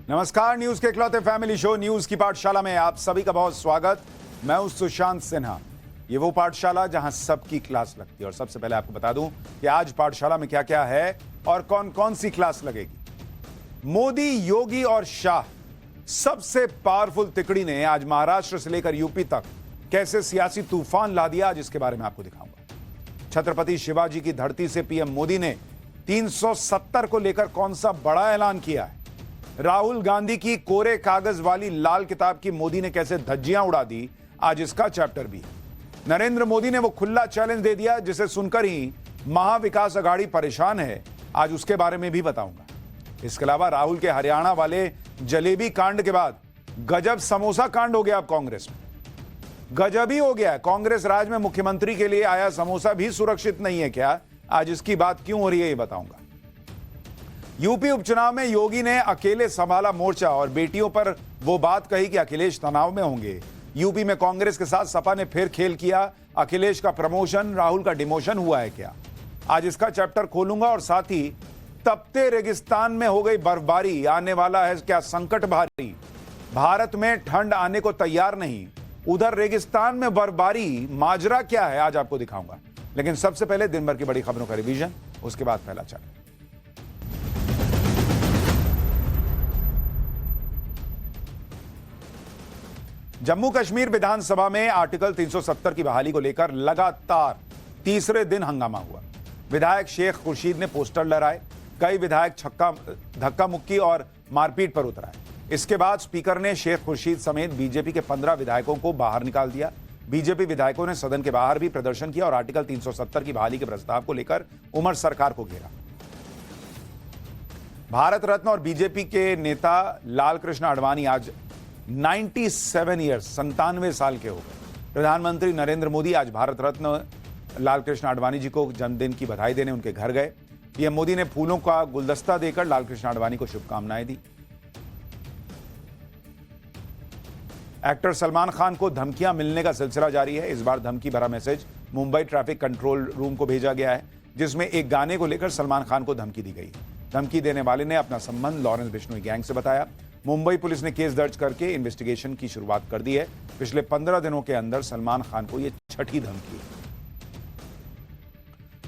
नमस्कार, न्यूज के इकलौते फैमिली शो न्यूज की पाठशाला में आप सभी का बहुत स्वागत। मैं हूं सुशांत सिन्हा। ये वो पाठशाला जहां सबकी क्लास लगती है। और सबसे पहले आपको बता दूं कि आज पाठशाला में क्या क्या है और कौन कौन सी क्लास लगेगी। मोदी, योगी और शाह, सबसे पावरफुल तिकड़ी ने आज महाराष्ट्र से लेकर यूपी तक कैसे सियासी तूफान ला दिया, आज इसके बारे में आपको दिखाऊंगा। छत्रपति शिवाजी की धरती से पीएम मोदी ने 370 को लेकर कौन सा बड़ा ऐलान किया है। राहुल गांधी की कोरे कागज वाली लाल किताब की मोदी ने कैसे धज्जियां उड़ा दी, आज इसका चैप्टर भी है। नरेंद्र मोदी ने वो खुला चैलेंज दे दिया जिसे सुनकर ही महाविकास अघाड़ी परेशान है, आज उसके बारे में भी बताऊंगा। इसके अलावा राहुल के हरियाणा वाले जलेबी कांड के बाद गजब समोसा कांड हो गया। अब कांग्रेस में गजब ही हो गया है। कांग्रेस राज में मुख्यमंत्री के लिए आया समोसा भी सुरक्षित नहीं है क्या, आज इसकी बात क्यों हो रही है ये बताऊंगा। यूपी उपचुनाव में योगी ने अकेले संभाला मोर्चा और बेटियों पर वो बात कही कि अखिलेश तनाव में होंगे। यूपी में कांग्रेस के साथ सपा ने फिर खेल किया। अखिलेश का प्रमोशन, राहुल का डिमोशन हुआ है क्या, आज इसका चैप्टर खोलूंगा। और साथ ही तपते रेगिस्तान में हो गई बर्फबारी, आने वाला है क्या संकट भारी। भारत में ठंड आने को तैयार नहीं, उधर रेगिस्तान में बर्फबारी, माजरा क्या है, आज आपको दिखाऊंगा। लेकिन सबसे पहले दिन भर की बड़ी खबरों का रिवीजन, उसके बाद पहला चैप्टर। जम्मू कश्मीर विधानसभा में आर्टिकल 370 की बहाली को लेकर लगातार तीसरे दिन हंगामा हुआ। विधायक शेख खुर्शीद ने पोस्टर लहराए, कई विधायक धक्का मुक्की और मारपीट पर उतर आए। इसके बाद स्पीकर ने शेख खुर्शीद समेत बीजेपी के 15 विधायकों को बाहर निकाल दिया। बीजेपी विधायकों ने सदन के बाहर भी प्रदर्शन किया और आर्टिकल 370 की बहाली के प्रस्ताव को लेकर उमर सरकार को घेरा। भारत रत्न और बीजेपी के नेता लाल कृष्ण आडवाणी आज 97 ईयर्स 97 साल के हो गए। प्रधानमंत्री नरेंद्र मोदी आज भारत रत्न लाल कृष्ण आडवाणी जी को जन्मदिन की बधाई देने उनके घर गए। पीएम मोदी ने फूलों का गुलदस्ता देकर लाल कृष्ण आडवाणी को शुभकामनाएं दी। एक्टर सलमान खान को धमकियां मिलने का सिलसिला जारी है। इस बार धमकी भरा message Mumbai traffic control room को भेजा गया है, जिसमें एक गाने को लेकर सलमान खान को धमकी दी गई। धमकी देने वाले ने अपना संबंध लॉरेंस बिश्नोई गैंग से बताया। मुंबई पुलिस ने केस दर्ज करके इन्वेस्टिगेशन की शुरुआत कर दी है। पिछले 15 दिनों के अंदर सलमान खान को यह छठी धमकी है।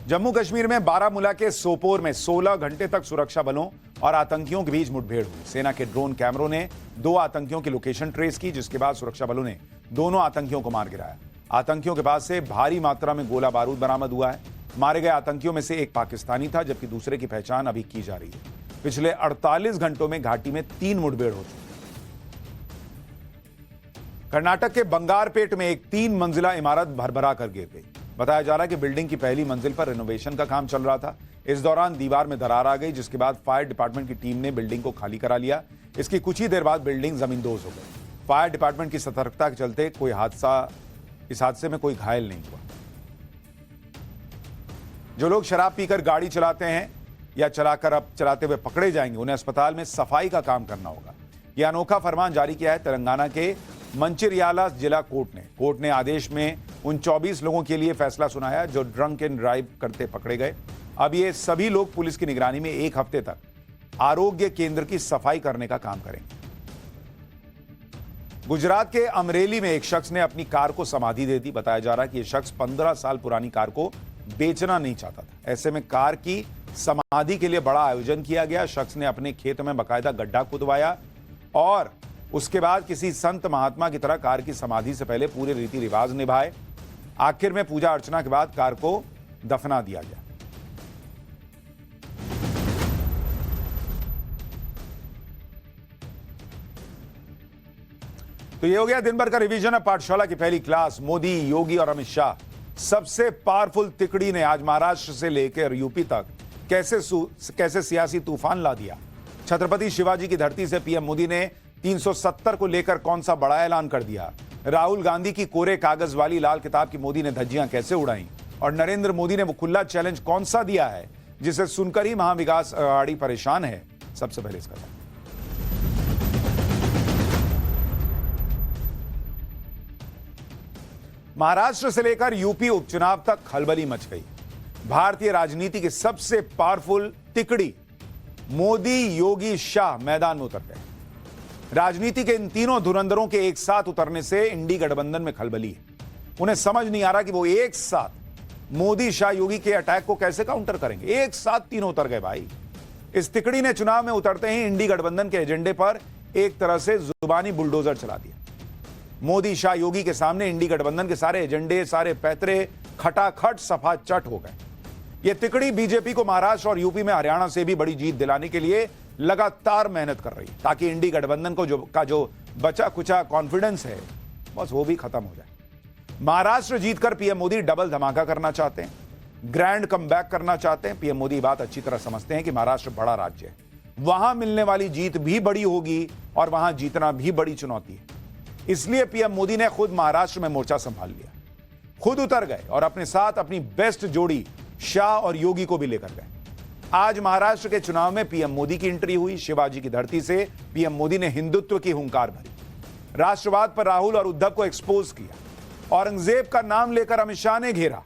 जम्मू कश्मीर में बारामूला के सोपोर में 16 घंटे तक सुरक्षा बलों और आतंकियों के बीच मुठभेड़ हुई। सेना के ड्रोन कैमरों ने 2 आतंकियों की लोकेशन ट्रेस की, जिसके बाद सुरक्षा बलों ने दोनों आतंकियों को मार गिराया। आतंकियों के पास से भारी मात्रा में गोला बारूद बरामद हुआ है। मारे गए आतंकियों में से एक पाकिस्तानी था, जबकि दूसरे की पहचान अभी की जा रही है। पिछले 48 घंटों में घाटी में 3 मुठभेड़ हो चुकी। कर्नाटक के बंगारपेट में एक 3 मंजिला इमारत भरभरा कर गिर गई। बताया जा रहा है कि बिल्डिंग की पहली मंजिल पर रिनोवेशन का काम चल रहा था। इस दौरान दीवार में दरार आ गई, जिसके बाद फायर डिपार्टमेंट की टीम ने बिल्डिंग को खाली करा लिया। इसकी कुछ ही देर बाद बिल्डिंग जमींदोज हो गई। फायर डिपार्टमेंट की सतर्कता के चलते इस हादसे में कोई घायल नहीं हुआ। जो लोग शराब पीकर गाड़ी चलाते हैं या चलाते हुए पकड़े जाएंगे, उन्हें अस्पताल में सफाई का काम करना होगा। यह अनोखा फरमान जारी किया है तेलंगाना के मंचिर्याला जिला कोर्ट ने आदेश में उन 24 लोगों के लिए फैसला सुनाया जो ड्रंक एंड ड्राइव करते पकड़े गए। अब ये सभी लोग पुलिस की निगरानी में 1 हफ्ते तक आरोग्य केंद्र की सफाई करने का काम करेंगे। गुजरात के अमरेली में एक शख्स ने अपनी कार को समाधि दे दी। बताया जा रहा है कि यह शख्स 15 साल पुरानी कार को बेचना नहीं चाहता था। ऐसे में कार की समाधि के लिए बड़ा आयोजन किया गया। शख्स ने अपने खेत में बकायदा गड्ढा खुदवाया और उसके बाद किसी संत महात्मा की तरह कार की समाधि से पहले पूरे रीति रिवाज निभाए। आखिर में पूजा अर्चना के बाद कार को दफना दिया गया। तो ये हो गया दिन भर का रिवीजन है पाठशाला की पहली क्लास। मोदी, योगी और अमित शाह, सबसे पावरफुल तिकड़ी ने आज महाराष्ट्र से लेकर यूपी तक कैसे सियासी तूफान ला दिया। छत्रपति शिवाजी की धरती से पीएम मोदी ने 370 को लेकर कौन सा बड़ा ऐलान कर दिया। राहुल गांधी की कोरे कागज वाली लाल किताब की मोदी ने धज्जियां कैसे उड़ाई और नरेंद्र मोदी ने वो खुला चैलेंज कौन सा दिया है जिसे सुनकर ही महाविकास अघाड़ी परेशान है। सबसे पहले इसका महाराष्ट्र से लेकर यूपी उपचुनाव तक खलबली मच गई। भारतीय राजनीति की सबसे पावरफुल तिकड़ी मोदी, योगी, शाह मैदान में उतर गए। राजनीति के इन तीनों धुरंधरों के एक साथ उतरने से इंडी गठबंधन में खलबली है। उन्हें समझ नहीं आ रहा कि वो एक साथ मोदी शाह योगी के अटैक को कैसे काउंटर करेंगे। एक साथ तीनों उतर गए भाई। इस तिकड़ी ने चुनाव में उतरते ही इंडी गठबंधन के एजेंडे पर एक तरह से जुबानी बुलडोजर चला दिया। मोदी शाह योगी के सामने इंडी गठबंधन के सारे एजेंडे, सारे पैतरे खटाखट सफा चट हो गए। यह तिकड़ी बीजेपी को महाराष्ट्र और यूपी में हरियाणा से भी बड़ी जीत दिलाने के लिए लगातार मेहनत कर रही है, ताकि इंडी गठबंधन को जो बचा कुचा कॉन्फिडेंस है बस वो भी खत्म हो जाए। महाराष्ट्र जीतकर पीएम मोदी डबल धमाका करना चाहते हैं, ग्रैंड कमबैक करना चाहते हैं। पीएम मोदी बात अच्छी तरह समझते हैं कि महाराष्ट्र बड़ा राज्य है, वहां मिलने वाली जीत भी बड़ी होगी और वहां जीतना भी बड़ी चुनौती है। इसलिए पीएम मोदी ने खुद महाराष्ट्र में मोर्चा संभाल लिया, खुद उतर गए और अपने साथ अपनी बेस्ट जोड़ी शाह और योगी को भी लेकर गए। आज महाराष्ट्र के चुनाव में पीएम मोदी की एंट्री हुई। शिवाजी की धरती से पीएम मोदी ने हिंदुत्व की हुंकार भरी, राष्ट्रवाद पर राहुल और उद्धव को एक्सपोज किया, औरंगजेब का नाम लेकर अमित शाह ने घेरा,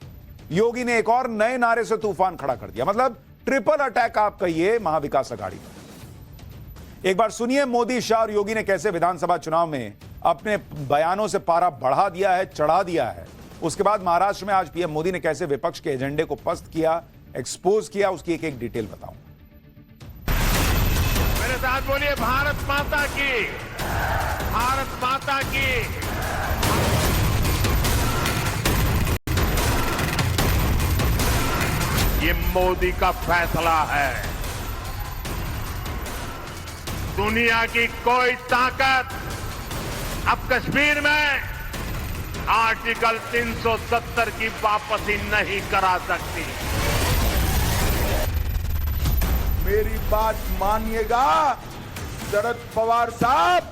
योगी ने एक और नए नारे से तूफान खड़ा कर दिया। मतलब ट्रिपल अटैक आप कहिए महाविकास आघाड़ी पर। एक बार सुनिए मोदी, शाह और योगी ने कैसे विधानसभा चुनाव में अपने बयानों से पारा बढ़ा दिया है, चढ़ा दिया है। उसके बाद महाराष्ट्र में आज पीएम मोदी ने कैसे विपक्ष के एजेंडे को पस्त किया, एक्सपोज किया, उसकी एक एक डिटेल बताऊं। मेरे साथ बोलिए भारत माता की, भारत माता की। ये मोदी का फैसला है। दुनिया की कोई ताकत अब कश्मीर में आर्टिकल 370 की वापसी नहीं करा सकती। मेरी बात मानिएगा शरद पवार साहब,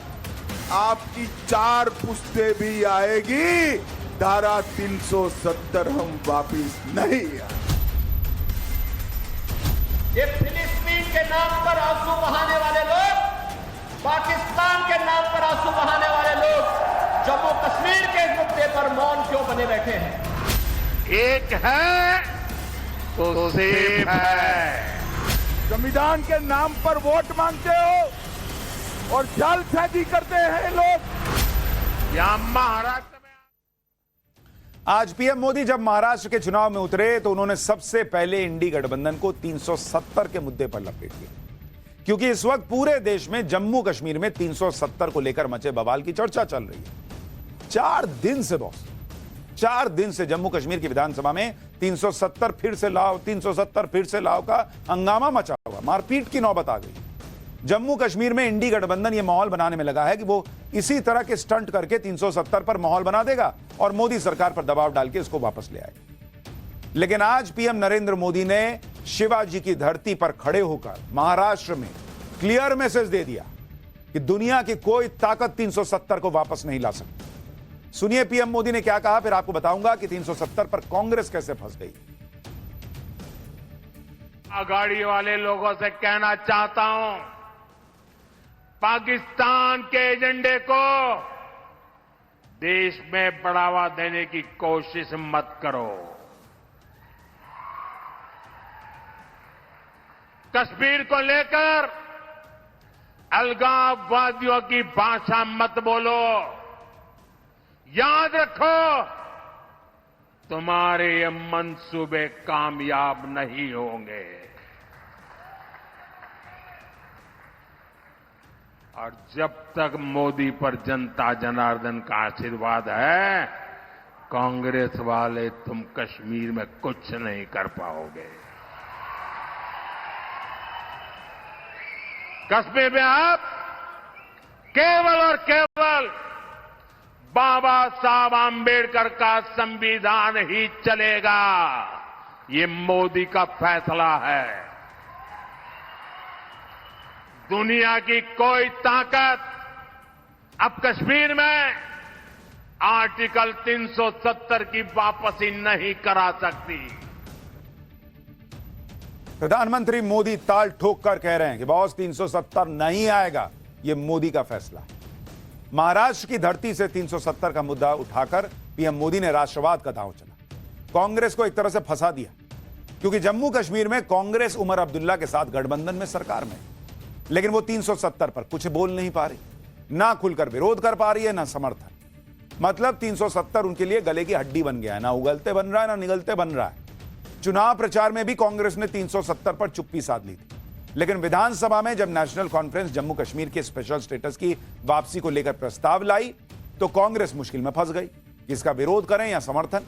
आपकी 4 पुश्ते भी आएगी, धारा 370 हम वापिस नहीं आए। ये फिलिस्तीन के नाम पर आंसू बहाने वाले लोग, पाकिस्तान के नाम पर आंसू बहाने वाले लोग जम्मू कश्मीर के मुद्दे पर मौन क्यों बने बैठे हैं? एक है तो सेफ है। संविधान के नाम पर वोट मांगते हो और जालसाजी करते हैं लोग। यहां महाराष्ट्र में आज पीएम मोदी जब महाराष्ट्र के चुनाव में उतरे तो उन्होंने सबसे पहले इंडी गठबंधन को 370 के मुद्दे पर लपेट दिया, क्योंकि इस वक्त पूरे देश में जम्मू कश्मीर में 370 को लेकर मचे बवाल की चर्चा चल रही है। 4 दिन से बॉस, 4 दिन से जम्मू कश्मीर की विधानसभा में 370 फिर से लाओ, 370 फिर से लाओ का हंगामा मचा हुआ, मारपीट की नौबत आ गई। जम्मू कश्मीर में इंडी गठबंधन यह माहौल बनाने में लगा है कि वो इसी तरह के स्टंट करके 370 पर माहौल बना देगा और मोदी सरकार पर दबाव डाल के इसको वापस ले आएगा। लेकिन आज पीएम नरेंद्र मोदी ने शिवाजी की धरती पर खड़े होकर महाराष्ट्र में क्लियर मैसेज दे दिया कि दुनिया की कोई ताकत 370 को वापस नहीं ला सकती। सुनिए पीएम मोदी ने क्या कहा, फिर आपको बताऊंगा कि 370 पर कांग्रेस कैसे फंस गई। आघाड़ी वाले लोगों से कहना चाहता हूं, पाकिस्तान के एजेंडे को देश में बढ़ावा देने की कोशिश मत करो। कश्मीर को लेकर अलगाववादियों की भाषा मत बोलो। याद रखो, तुम्हारे ये मंसूबे कामयाब नहीं होंगे। और जब तक मोदी पर जनता जनार्दन का आशीर्वाद है, कांग्रेस वाले तुम कश्मीर में कुछ नहीं कर पाओगे। कश्मीर में आप केवल और केवल बाबा साहब आंबेडकर का संविधान ही चलेगा। ये मोदी का फैसला है। दुनिया की कोई ताकत अब कश्मीर में आर्टिकल 370 की वापसी नहीं करा सकती। प्रधानमंत्री मोदी ताल ठोक कर कह रहे हैं कि बॉस 370 नहीं आएगा, यह मोदी का फैसला है। महाराष्ट्र की धरती से 370 का मुद्दा उठाकर पीएम मोदी ने राष्ट्रवाद का दांव चला, कांग्रेस को एक तरह से फंसा दिया, क्योंकि जम्मू कश्मीर में कांग्रेस उमर अब्दुल्ला के साथ गठबंधन में सरकार में, लेकिन वो 370 पर कुछ बोल नहीं पा रही। ना खुलकर विरोध कर पा रही है ना समर्थन। मतलब 370 उनके लिए गले की हड्डी बन गया है, ना उगलते बन रहा है ना निगलते बन रहा है। चुनाव प्रचार में भी कांग्रेस ने 370 पर चुप्पी साध ली थी, लेकिन विधानसभा में जब नेशनल कॉन्फ्रेंस जम्मू कश्मीर के स्पेशल स्टेटस की वापसी को लेकर प्रस्ताव लाई तो कांग्रेस मुश्किल में फंस गई, इसका विरोध करें या समर्थन।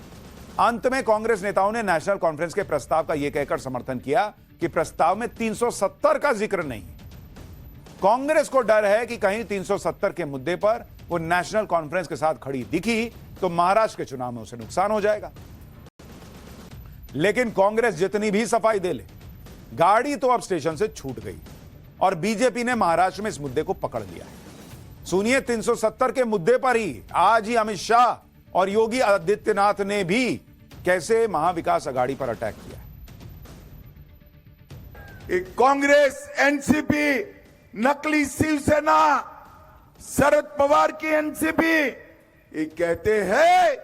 अंत में कांग्रेस नेताओं ने नेशनल कॉन्फ्रेंस के प्रस्ताव का यह कहकर समर्थन किया कि प्रस्ताव में 370 का जिक्र नहीं है। कांग्रेस को डर है कि कहीं 370 के मुद्दे पर वो नेशनल कॉन्फ्रेंस के साथ खड़ी दिखी तो महाराष्ट्र के चुनाव में उसे नुकसान हो जाएगा। लेकिन कांग्रेस जितनी भी सफाई दे ले, गाड़ी तो अब स्टेशन से छूट गई और बीजेपी ने महाराष्ट्र में इस मुद्दे को पकड़ लिया है। सुनिए, 370 के मुद्दे पर ही आज ही अमित शाह और योगी आदित्यनाथ ने भी कैसे महाविकास अघाड़ी पर अटैक किया है। कांग्रेस, एनसीपी, नकली शिवसेना, शरद पवार की एनसीपी, ये कहते हैं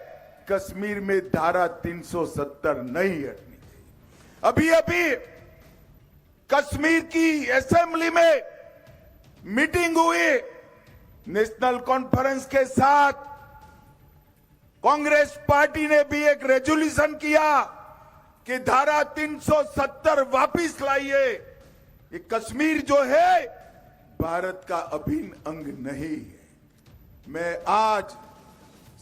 कश्मीर में धारा 370 नहीं हटनी चाहिए। अभी अभी कश्मीर की असेंबली में मीटिंग हुई, नेशनल कॉन्फ्रेंस के साथ कांग्रेस पार्टी ने भी एक रेजोल्यूशन किया कि धारा 370 वापिस लाइए। ये कश्मीर जो है भारत का अभिन्न अंग नहीं है। मैं आज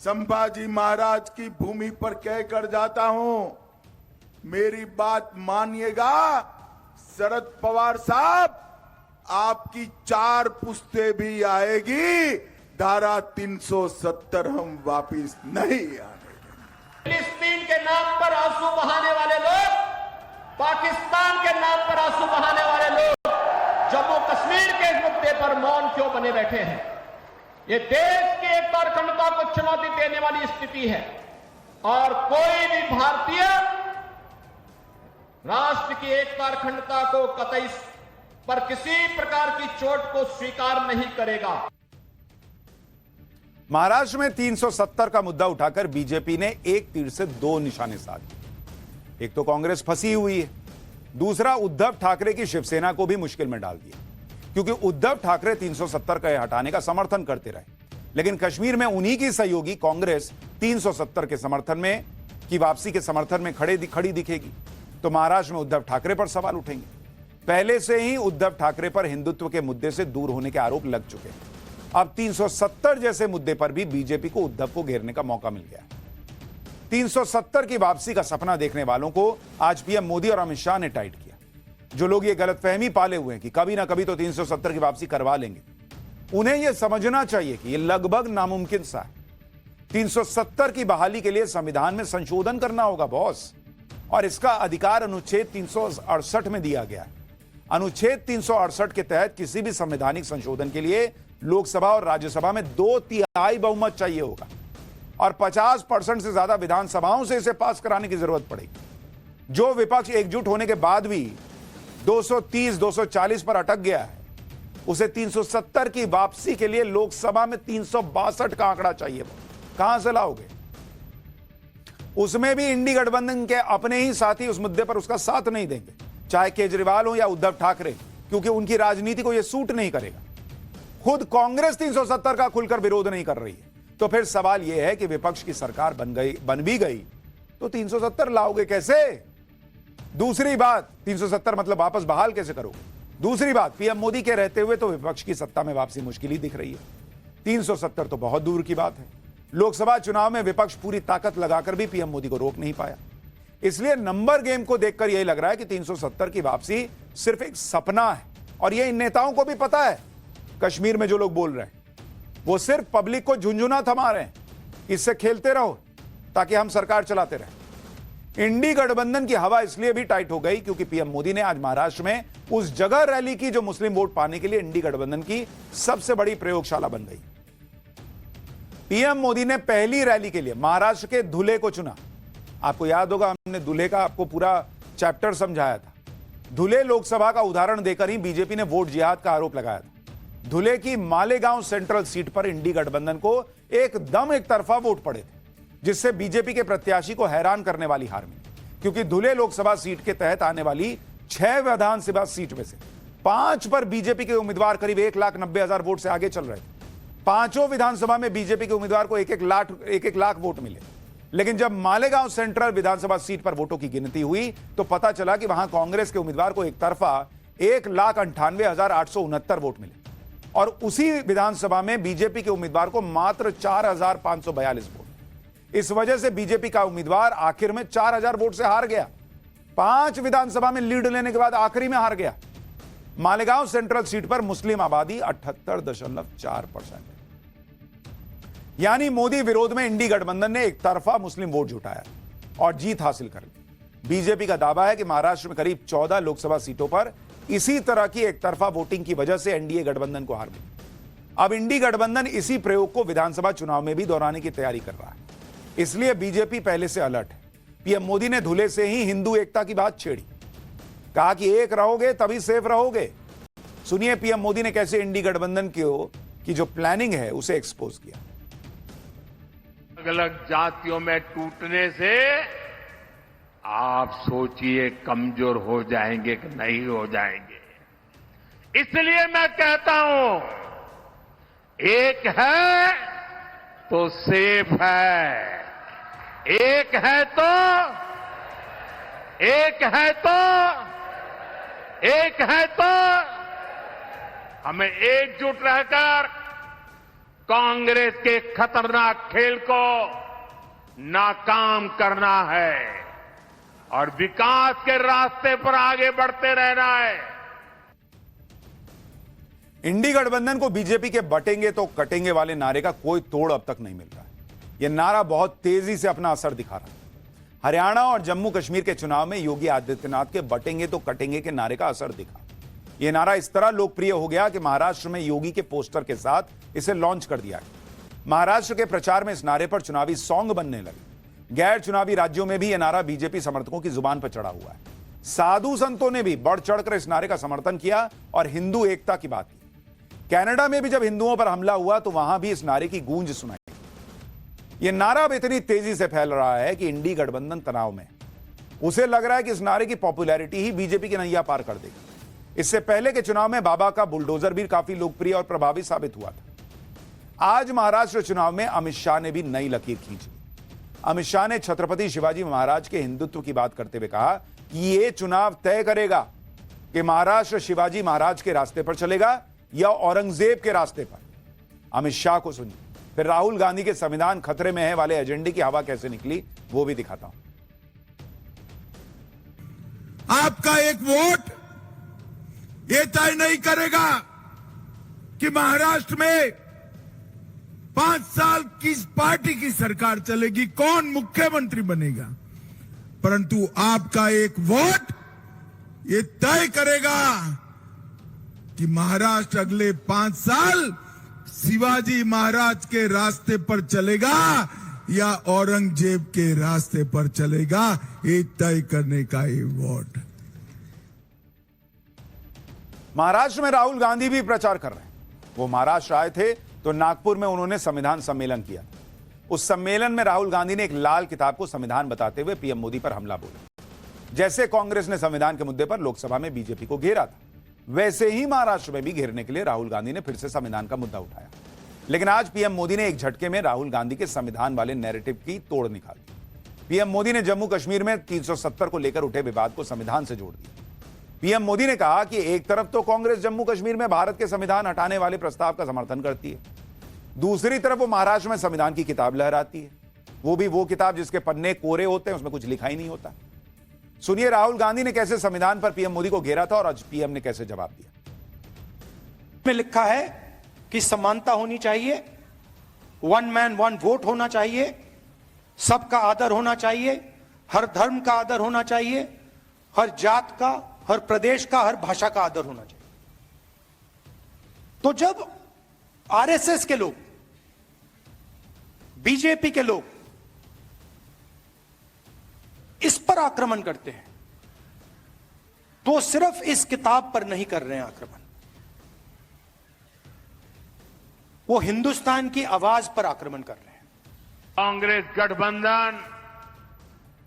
संभाजी महाराज की भूमि पर कहकर जाता हूं, मेरी बात मानिएगा शरद पवार साहब, आपकी 4 पुश्ते भी आएगी, धारा 370 हम वापिस नहीं आने देंगे। फिलिस्तीन के नाम पर आंसू बहाने वाले लोग, पाकिस्तान के नाम पर आंसू बहाने वाले लोग जम्मू कश्मीर के इस मुद्दे पर मौन क्यों बने बैठे हैं? ये देश की एकता और अखंडता को चुनौती देने वाली स्थिति है और कोई भी भारतीय राष्ट्र की एकता और अखंडता को कतई पर किसी प्रकार की चोट को स्वीकार नहीं करेगा। महाराष्ट्र में 370 का मुद्दा उठाकर बीजेपी ने एक तीर से 2 निशाने साधे। एक तो कांग्रेस फंसी हुई है, दूसरा उद्धव ठाकरे की शिवसेना को भी मुश्किल में डाल दिया, क्योंकि उद्धव ठाकरे 370 का हटाने का समर्थन करते रहे, लेकिन कश्मीर में उन्हीं की सहयोगी कांग्रेस 370 के समर्थन में की वापसी के समर्थन में खड़ी दिखेगी, तो महाराष्ट्र में उद्धव ठाकरे पर सवाल उठेंगे। पहले से ही उद्धव ठाकरे पर हिंदुत्व के मुद्दे से दूर होने के आरोप लग चुके हैं। अब 370 जैसे मुद्दे पर भी बीजेपी को उद्धव को घेरने का मौका मिल गया है। 370 की वापसी का सपना देखने वालों को आज पीएम मोदी और अमित शाह ने टाइट किया। जो लोग ये गलतफहमी पाले हुए हैं कि कभी ना कभी तो 370 की वापसी करवा लेंगे, उन्हें यह समझना चाहिए कि यह लगभग नामुमकिन सा है। 370 की बहाली के लिए संविधान में संशोधन करना होगा बॉस, और इसका अधिकार अनुच्छेद 368 में दिया गया है। अनुच्छेद 368 के तहत किसी भी संवैधानिक संशोधन के लिए लोकसभा और राज्यसभा में 2/3 बहुमत चाहिए होगा और 50% से ज्यादा विधानसभाओं से इसे पास कराने की जरूरत पड़ेगी। जो विपक्ष एकजुट होने के बाद भी 230-240 पर अटक गया है, उसे 370 की वापसी के लिए लोकसभा में 362 का आंकड़ा चाहिए। कहां से लाओगे? उसमें भी इंडी गठबंधन के अपने ही साथी उस मुद्दे पर उसका साथ नहीं देंगे, चाहे केजरीवाल हो या उद्धव ठाकरे, क्योंकि उनकी राजनीति को यह सूट नहीं करेगा। खुद कांग्रेस 370 का खुलकर विरोध नहीं कर रही है, तो फिर सवाल यह है कि विपक्ष की सरकार बन भी गई तो 370 लाओगे कैसे? दूसरी बात, 370 मतलब वापस बहाल कैसे करोगे? दूसरी बात, पीएम मोदी के रहते हुए तो विपक्ष की सत्ता में वापसी मुश्किल ही दिख रही है। 370 तो बहुत दूर की बात है। लोकसभा चुनाव में विपक्ष पूरी ताकत लगाकर भी पीएम मोदी को रोक नहीं पाया। इसलिए नंबर गेम को देखकर यही लग रहा है कि 370 की वापसी सिर्फ एक सपना है, और यह इन नेताओं को भी पता है। कश्मीर में जो लोग बोल रहे हैं वो सिर्फ पब्लिक को झुंझुना थमा रहे हैं, इससे खेलते रहो ताकि हम सरकार चलाते रहें। इंडी गठबंधन की हवा इसलिए भी टाइट हो गई क्योंकि पीएम मोदी ने आज महाराष्ट्र में उस जगह रैली की जो मुस्लिम वोट पाने के लिए इंडी गठबंधन की सबसे बड़ी प्रयोगशाला बन गई। पीएम मोदी ने पहली रैली के लिए महाराष्ट्र के धुले को चुना। आपको याद होगा, हमने धुले का आपको पूरा चैप्टर समझाया था। धुले लोकसभा का उदाहरण देकर ही बीजेपी ने वोट जिहाद का आरोप लगाया था। धुले की मालेगांव सेंट्रल सीट पर इंडी गठबंधन को एकदम एक तरफा वोट पड़े थे, जिससे बीजेपी के प्रत्याशी को हैरान करने वाली हार मिली, क्योंकि धुले लोकसभा सीट के तहत आने वाली 6 विधानसभा सीट में से 5 पर बीजेपी के उम्मीदवार करीब 1,90,000 वोट से आगे चल रहे थे। पांचों विधानसभा में बीजेपी के उम्मीदवार को एक एक लाख वोट मिले। लेकिन जब मालेगांव सेंट्रल विधानसभा सीट पर वोटों की गिनती हुई तो पता चला कि वहां कांग्रेस के उम्मीदवार को एक तरफा 1,98,869 वोट मिले और उसी विधानसभा में बीजेपी के उम्मीदवार को मात्र 4,542 वोट। इस वजह से बीजेपी का उम्मीदवार आखिर में 4,000 वोट से हार गया। 5 विधानसभा में लीड लेने के बाद आखिरी में हार गया। मालेगांव सेंट्रल सीट पर मुस्लिम आबादी 78.4% है। यानी मोदी विरोध में इंडी गठबंधन ने एक तरफा मुस्लिम वोट जुटाया और जीत हासिल कर ली। बीजेपी का दावा है कि महाराष्ट्र में करीब 14 लोकसभा सीटों पर इसी तरह की एक तरफा वोटिंग की वजह से एनडीए गठबंधन को हार मिली। अब इंडी गठबंधन इसी प्रयोग को विधानसभा चुनाव में भी दोहराने की तैयारी कर रहा है, इसलिए बीजेपी पहले से अलर्ट है। पीएम मोदी ने धुले से ही हिंदू एकता की बात छेड़ी, कहा कि एक रहोगे तभी सेफ रहोगे। सुनिए पीएम मोदी ने कैसे इंडी गठबंधन की जो प्लानिंग है उसे एक्सपोज किया। अलग अलग जातियों में टूटने से आप सोचिए कमजोर हो जाएंगे कि नहीं हो जाएंगे। इसलिए मैं कहता हूं एक है तो सेफ है, एक है तो हमें एकजुट रहकर कांग्रेस के खतरनाक खेल को नाकाम करना है और विकास के रास्ते पर आगे बढ़ते रहना है। इंडी गठबंधन को बीजेपी के बटेंगे तो कटेंगे वाले नारे का कोई तोड़ अब तक नहीं मिल रहा है। यह नारा बहुत तेजी से अपना असर दिखा रहा है। हरियाणा और जम्मू कश्मीर के चुनाव में योगी आदित्यनाथ के बटेंगे तो कटेंगे के नारे का असर दिखा। यह नारा इस तरह लोकप्रिय हो गया कि महाराष्ट्र में योगी के पोस्टर के साथ इसे लॉन्च कर दिया गया। महाराष्ट्र के प्रचार में इस नारे पर चुनावी सॉन्ग बनने लगे। गैर चुनावी राज्यों में भी यह नारा बीजेपी समर्थकों की जुबान पर चढ़ा हुआ है। साधु संतों ने भी बढ़ चढ़कर इस नारे का समर्थन किया और हिंदू एकता की बात की। कनाडा में भी जब हिंदुओं पर हमला हुआ तो वहां भी इस नारे की गूंज सुनाई। यह नारा अब इतनी तेजी से फैल रहा है कि इंडी गठबंधन तनाव में। उसे लग रहा है कि इस नारे की पॉपुलैरिटी ही बीजेपी की नैया पार कर देगी। इससे पहले के चुनाव में बाबा का बुलडोजर भी काफी लोकप्रिय और प्रभावी साबित हुआ था। आज महाराष्ट्र चुनाव में अमित शाह ने भी नई लकीर खींच ली। अमित शाह ने छत्रपति शिवाजी महाराज के हिंदुत्व की बात करते हुए कहा कि यह चुनाव तय करेगा कि महाराष्ट्र शिवाजी महाराज के रास्ते पर चलेगा या औरंगजेब के रास्ते पर। अमित शाह को सुनिए, फिर राहुल गांधी के संविधान खतरे में है वाले एजेंडे की हवा कैसे निकली वो भी दिखाता हूं। आपका एक वोट ये तय नहीं करेगा कि महाराष्ट्र में 5 साल किस पार्टी की सरकार चलेगी, कौन मुख्यमंत्री बनेगा, परंतु आपका एक वोट ये तय करेगा कि महाराष्ट्र अगले 5 साल शिवाजी महाराज के रास्ते पर चलेगा या औरंगजेब के रास्ते पर चलेगा। ये तय करने का ये वोट। महाराष्ट्र में राहुल गांधी भी प्रचार कर रहे हैं। वो महाराष्ट्र आए थे तो नागपुर में उन्होंने संविधान सम्मेलन किया। उस सम्मेलन में राहुल गांधी ने एक लाल किताब को संविधान बताते हुए पीएम मोदी पर हमला बोला। जैसे कांग्रेस ने संविधान के मुद्दे पर लोकसभा में बीजेपी को घेरा था, वैसे ही महाराष्ट्र में भी घेरने के लिए राहुल गांधी ने फिर से संविधान का मुद्दा उठाया। लेकिन आज पीएम मोदी ने एक झटके में राहुल गांधी के संविधान वाले नैरेटिव की तोड़ निकाल दी। पीएम मोदी ने जम्मू कश्मीर में 370 को लेकर उठे विवाद को संविधान से जोड़ दिया। पीएम मोदी ने कहा कि एक तरफ तो कांग्रेस जम्मू कश्मीर में भारत के संविधान हटाने वाले प्रस्ताव का समर्थन करती है, दूसरी तरफ वो महाराष्ट्र में संविधान की किताब लहराती है, वो भी वो किताब जिसके पन्ने कोरे होते हैं, उसमें कुछ लिखा ही नहीं होता। सुनिए राहुल गांधी ने कैसे संविधान पर पीएम मोदी को घेरा था और आज पीएम ने कैसे जवाब दिया। में लिखा है कि समानता होनी चाहिए, 1 मैन 1 वोट होना चाहिए, सबका आदर होना चाहिए, हर धर्म का आदर होना चाहिए, हर जात का, हर प्रदेश का, हर भाषा का आदर होना चाहिए। तो जब आरएसएस के लोग, बीजेपी के लोग इस पर आक्रमण करते हैं तो सिर्फ इस किताब पर नहीं कर रहे हैं आक्रमण, वो हिंदुस्तान की आवाज पर आक्रमण कर रहे हैं। कांग्रेस गठबंधन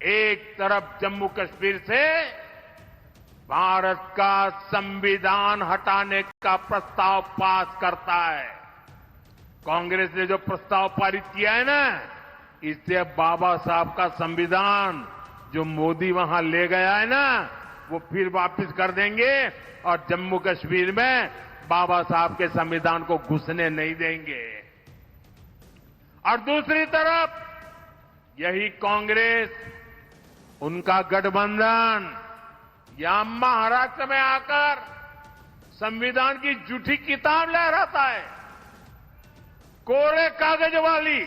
एक तरफ जम्मू कश्मीर से भारत का संविधान हटाने का प्रस्ताव पास करता है कांग्रेस ने जो प्रस्ताव पारित किया है ना, इससे बाबा साहब का संविधान जो मोदी वहां ले गया है ना, वो फिर वापस कर देंगे और जम्मू कश्मीर में बाबा साहब के संविधान को घुसने नहीं देंगे। और दूसरी तरफ यही कांग्रेस, उनका गठबंधन यहां महाराष्ट्र में आकर संविधान की झूठी किताब लहराता है, कोरे कागज वाली।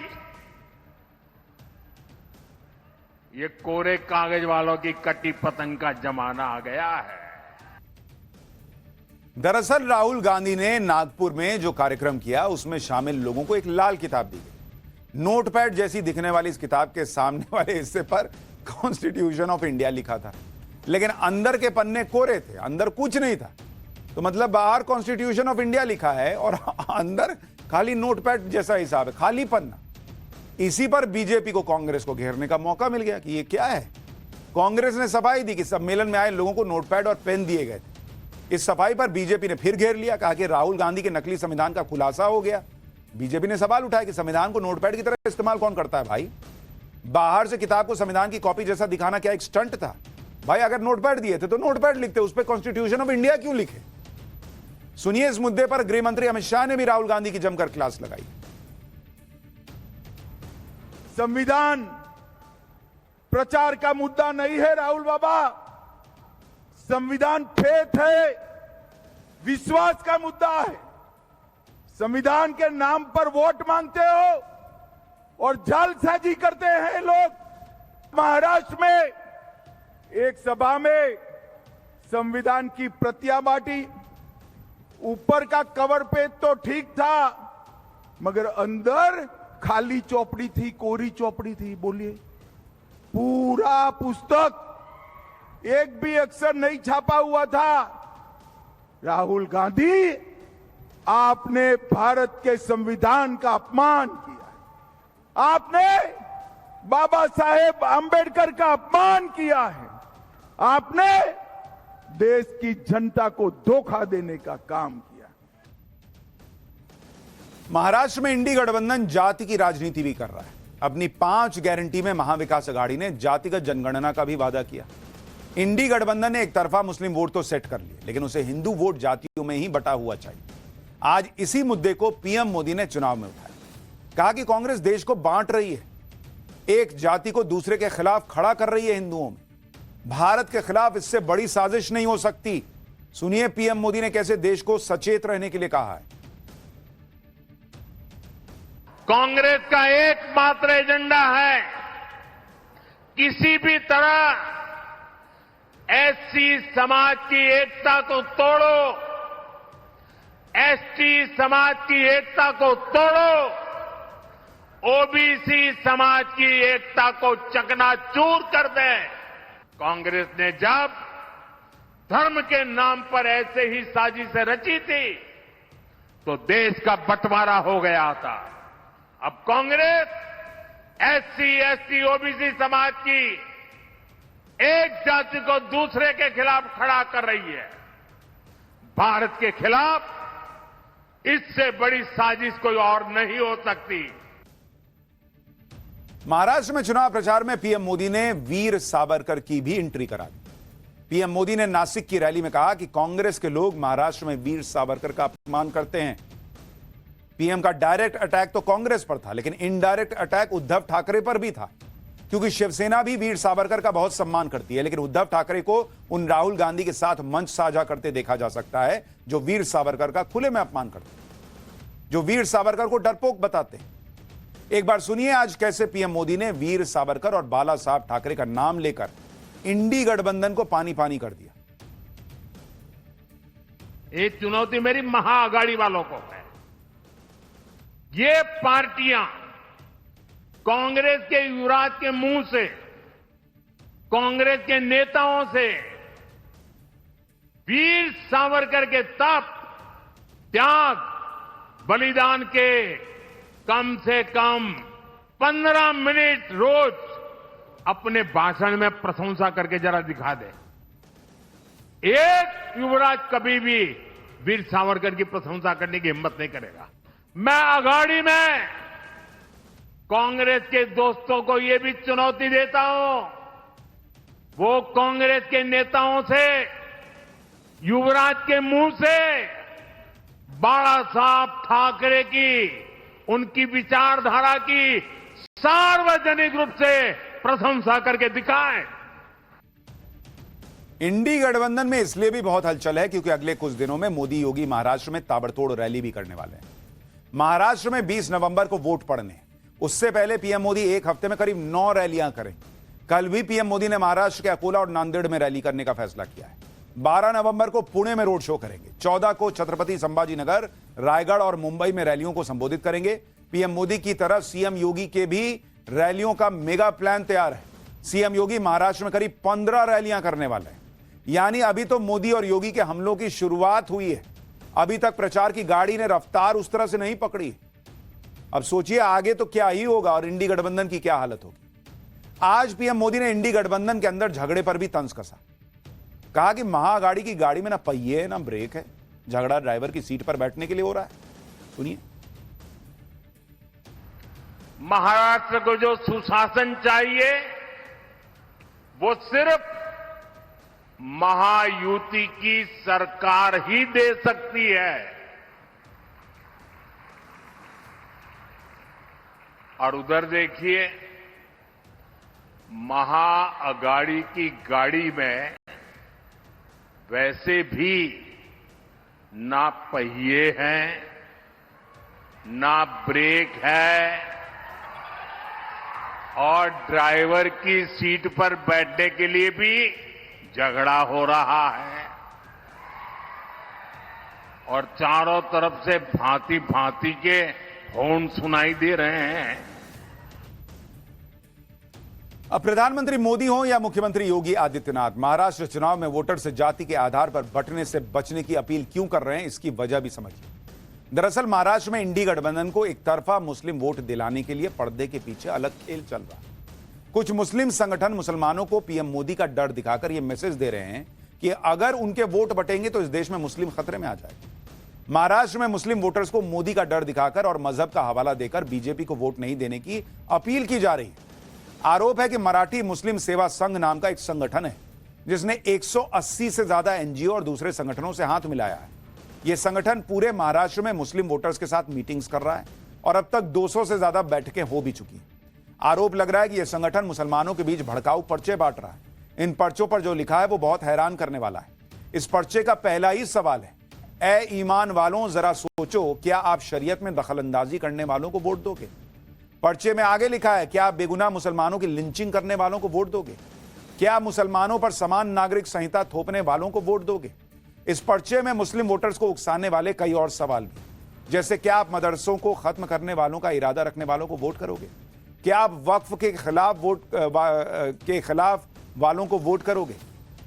ये कोरे कागज वालों की कटी पतंग का जमाना आ गया है। दरअसल राहुल गांधी ने नागपुर में जो कार्यक्रम किया उसमें शामिल लोगों को एक लाल किताब दी गई। नोटपैड जैसी दिखने वाली इस किताब के सामने वाले हिस्से पर कॉन्स्टिट्यूशन ऑफ इंडिया लिखा था, लेकिन अंदर के पन्ने कोरे थे, अंदर कुछ नहीं था। तो मतलब बाहर कॉन्स्टिट्यूशन ऑफ इंडिया लिखा है और अंदर खाली नोटपैड जैसा हिसाब है, खाली पन्ना। इसी पर बीजेपी को कांग्रेस को घेरने का मौका मिल गया कि ये क्या है। कांग्रेस ने सफाई दी कि सम्मेलन में आए लोगों को नोटपैड और पेन दिए गए थे। इस सफाई पर बीजेपी ने फिर घेर लिया, कहा कि राहुल गांधी के नकली संविधान का खुलासा हो गया। बीजेपी ने सवाल उठाया कि संविधान को नोटपैड की तरह इस्तेमाल कौन करता है भाई? बाहर से किताब को संविधान की कॉपी जैसा दिखाना क्या एक स्टंट था? भाई अगर नोटपैड दिए थे तो नोटपैड लिखते, उस पर कॉन्स्टिट्यूशन ऑफ इंडिया क्यों लिखे? सुनिए, इस मुद्दे पर गृह मंत्री अमित शाह ने भी राहुल गांधी की जमकर क्लास लगाई। संविधान प्रचार का मुद्दा नहीं है राहुल बाबा, संविधान फेथ है, विश्वास का मुद्दा है। संविधान के नाम पर वोट मांगते हो और जालसाजी करते हैं लोग। महाराष्ट्र में एक सभा में संविधान की प्रतियां बांटी, ऊपर का कवर पेज तो ठीक था मगर अंदर खाली चौपड़ी थी, कोरी चौपड़ी थी। बोलिए, पूरा पुस्तक एक भी अक्षर नहीं छापा हुआ था। राहुल गांधी, आपने भारत के संविधान का अपमान किया, आपने बाबा साहेब आंबेडकर का अपमान किया है, आपने देश की जनता को धोखा देने का काम किया। महाराष्ट्र में इंडी गठबंधन जाति की राजनीति भी कर रहा है। अपनी 5 गारंटी में महाविकास अघाड़ी ने जातिगत जनगणना का भी वादा किया। इंडी गठबंधन ने एक तरफा मुस्लिम वोट तो सेट कर लिए, लेकिन उसे हिंदू वोट जातियों में ही बटा हुआ चाहिए। आज इसी मुद्दे को पीएम मोदी ने चुनाव में उठाया। कहा कि कांग्रेस देश को बांट रही है, एक जाति को दूसरे के खिलाफ खड़ा कर रही है हिंदुओं में। भारत के खिलाफ इससे बड़ी साजिश नहीं हो सकती। सुनिए पीएम मोदी ने कैसे देश को सचेत रहने के लिए कहा है। कांग्रेस का एकमात्र एजेंडा है किसी भी तरह एससी समाज की एकता को तोड़ो, एसटी समाज की एकता को तोड़ो, ओबीसी समाज की एकता को चकनाचूर कर दे। कांग्रेस ने जब धर्म के नाम पर ऐसे ही साजिशें रची थी तो देश का बंटवारा हो गया था। अब कांग्रेस एससी, एसटी, ओबीसी समाज की एक जाति को दूसरे के खिलाफ खड़ा कर रही है। भारत के खिलाफ इससे बड़ी साजिश कोई और नहीं हो सकती। महाराष्ट्र में चुनाव प्रचार में पीएम मोदी ने वीर सावरकर की भी एंट्री करा दी। पीएम मोदी ने नासिक की रैली में कहा कि कांग्रेस के लोग महाराष्ट्र में वीर सावरकर का अपमान करते हैं। पीएम का डायरेक्ट अटैक तो कांग्रेस पर था, लेकिन इनडायरेक्ट अटैक उद्धव ठाकरे पर भी था, क्योंकि शिवसेना भी वीर सावरकर का बहुत सम्मान करती है, लेकिन उद्धव ठाकरे को उन राहुल गांधी के साथ मंच साझा करते देखा जा सकता है जो वीर सावरकर का खुले में अपमान करते हैं, जो वीर सावरकर को डरपोक बताते हैं। एक बार सुनिए आज कैसे पीएम मोदी ने वीर सावरकर और बाला साहब ठाकरे का नाम लेकर इंडी गठबंधन को पानी पानी कर दिया। एक चुनौती मेरी महाआघाड़ी वालों को है। ये पार्टियां कांग्रेस के युवराज के मुंह से, कांग्रेस के नेताओं से वीर सावरकर के तप, त्याग, बलिदान के कम से कम 15 मिनट रोज अपने भाषण में प्रशंसा करके जरा दिखा दे। एक युवराज कभी भी वीर सावरकर की प्रशंसा करने की हिम्मत नहीं करेगा। मैं अघाड़ी में कांग्रेस के दोस्तों को ये भी चुनौती देता हूं, वो कांग्रेस के नेताओं से, युवराज के मुंह से बाला साहब ठाकरे की, उनकी विचारधारा की सार्वजनिक रूप से प्रशंसा करके दिखाएं। इंडी गठबंधन में इसलिए भी बहुत हलचल है क्योंकि अगले कुछ दिनों में मोदी योगी महाराष्ट्र में ताबड़तोड़ रैली भी करने वाले हैं। महाराष्ट्र में 20 नवंबर को वोट पड़ने, उससे पहले पीएम मोदी एक हफ्ते में करीब 9 रैलियां करें। कल भी पीएम मोदी ने महाराष्ट्र के अकोला और नांदेड़ में रैली करने का फैसला किया है। 12 नवंबर को पुणे में रोड शो करेंगे। 14 को छत्रपति संभाजीनगर, रायगढ़ और मुंबई में रैलियों को संबोधित करेंगे। पीएम मोदी की तरह सीएम योगी के भी रैलियों का मेगा प्लान तैयार है। सीएम योगी महाराष्ट्र में करीब 15 रैलियां करने वाले हैं। यानी अभी तो मोदी और योगी के हमलों की शुरुआत हुई है। अभी तक प्रचार की गाड़ी ने रफ्तार उस तरह से नहीं पकड़ी। अब सोचिए आगे तो क्या ही होगा और इंडी गठबंधन की क्या हालत होगी। आज पीएम मोदी ने इंडी गठबंधन के अंदर झगड़े पर भी तंज कसा। कहा कि महाअघाड़ी की गाड़ी में ना पहिए है ना ब्रेक है, झगड़ा ड्राइवर की सीट पर बैठने के लिए हो रहा है। सुनिए। महाराष्ट्र को जो सुशासन चाहिए वो सिर्फ महायुति की सरकार ही दे सकती है। और उधर देखिए, महाअघाड़ी की गाड़ी में वैसे भी ना पहिए हैं, ना ब्रेक है और ड्राइवर की सीट पर बैठने के लिए भी झगड़ा हो रहा है। और चारों तरफ से भांति भांति के हॉर्न सुनाई दे रहे हैं। अब प्रधानमंत्री मोदी हो या मुख्यमंत्री योगी आदित्यनाथ, महाराष्ट्र चुनाव में वोटर से जाति के आधार पर बंटने से बचने की अपील क्यों कर रहे हैं, इसकी वजह भी समझिए। दरअसल महाराष्ट्र में इंडी गठबंधन को एक तरफा मुस्लिम वोट दिलाने के लिए पर्दे के पीछे अलग खेल चल रहा है। कुछ मुस्लिम संगठन मुसलमानों को पीएम मोदी का डर दिखाकर यह मैसेज दे रहे हैं कि अगर उनके वोट बटेंगे तो इस देश में मुस्लिम खतरे में आ जाएंगे। महाराष्ट्र में मुस्लिम वोटर्स को मोदी का डर दिखाकर और मजहब का हवाला देकर बीजेपी को वोट नहीं देने की अपील की जा रही है। आरोप है कि मराठी मुस्लिम सेवा संघ नाम का एक संगठन है जिसने 180 से ज्यादा एनजीओ और दूसरे संगठनों से हाथ मिलाया है। यह संगठन पूरे महाराष्ट्र में मुस्लिम वोटर्स के साथ मीटिंग्स कर रहा है और अब तक 200 से ज्यादा बैठकें हो भी चुकी हैं। आरोप लग रहा है कि यह संगठन मुसलमानों के बीच भड़काऊ पर्चे बांट रहा है। इन पर्चों पर जो लिखा है वो बहुत हैरान करने वाला है। इस पर्चे का पहला ही सवाल है, ए ईमान वालों जरा सोचो, क्या आप शरीयत में दखलंदाजी करने वालों को वोट दोगे? पर्चे में आगे लिखा है, क्या आप बेगुनाह मुसलमानों की लिंचिंग करने वालों को वोट दोगे? क्या मुसलमानों पर समान नागरिक संहिता थोपने वालों को वोट दोगे? इस पर्चे में मुस्लिम वोटर्स को उकसाने वाले कई और सवाल भी, जैसे क्या आप मदरसों को खत्म करने वालों का इरादा रखने वालों को वोट करोगे? क्या आप वक्फ के खिलाफ वालों को वोट करोगे?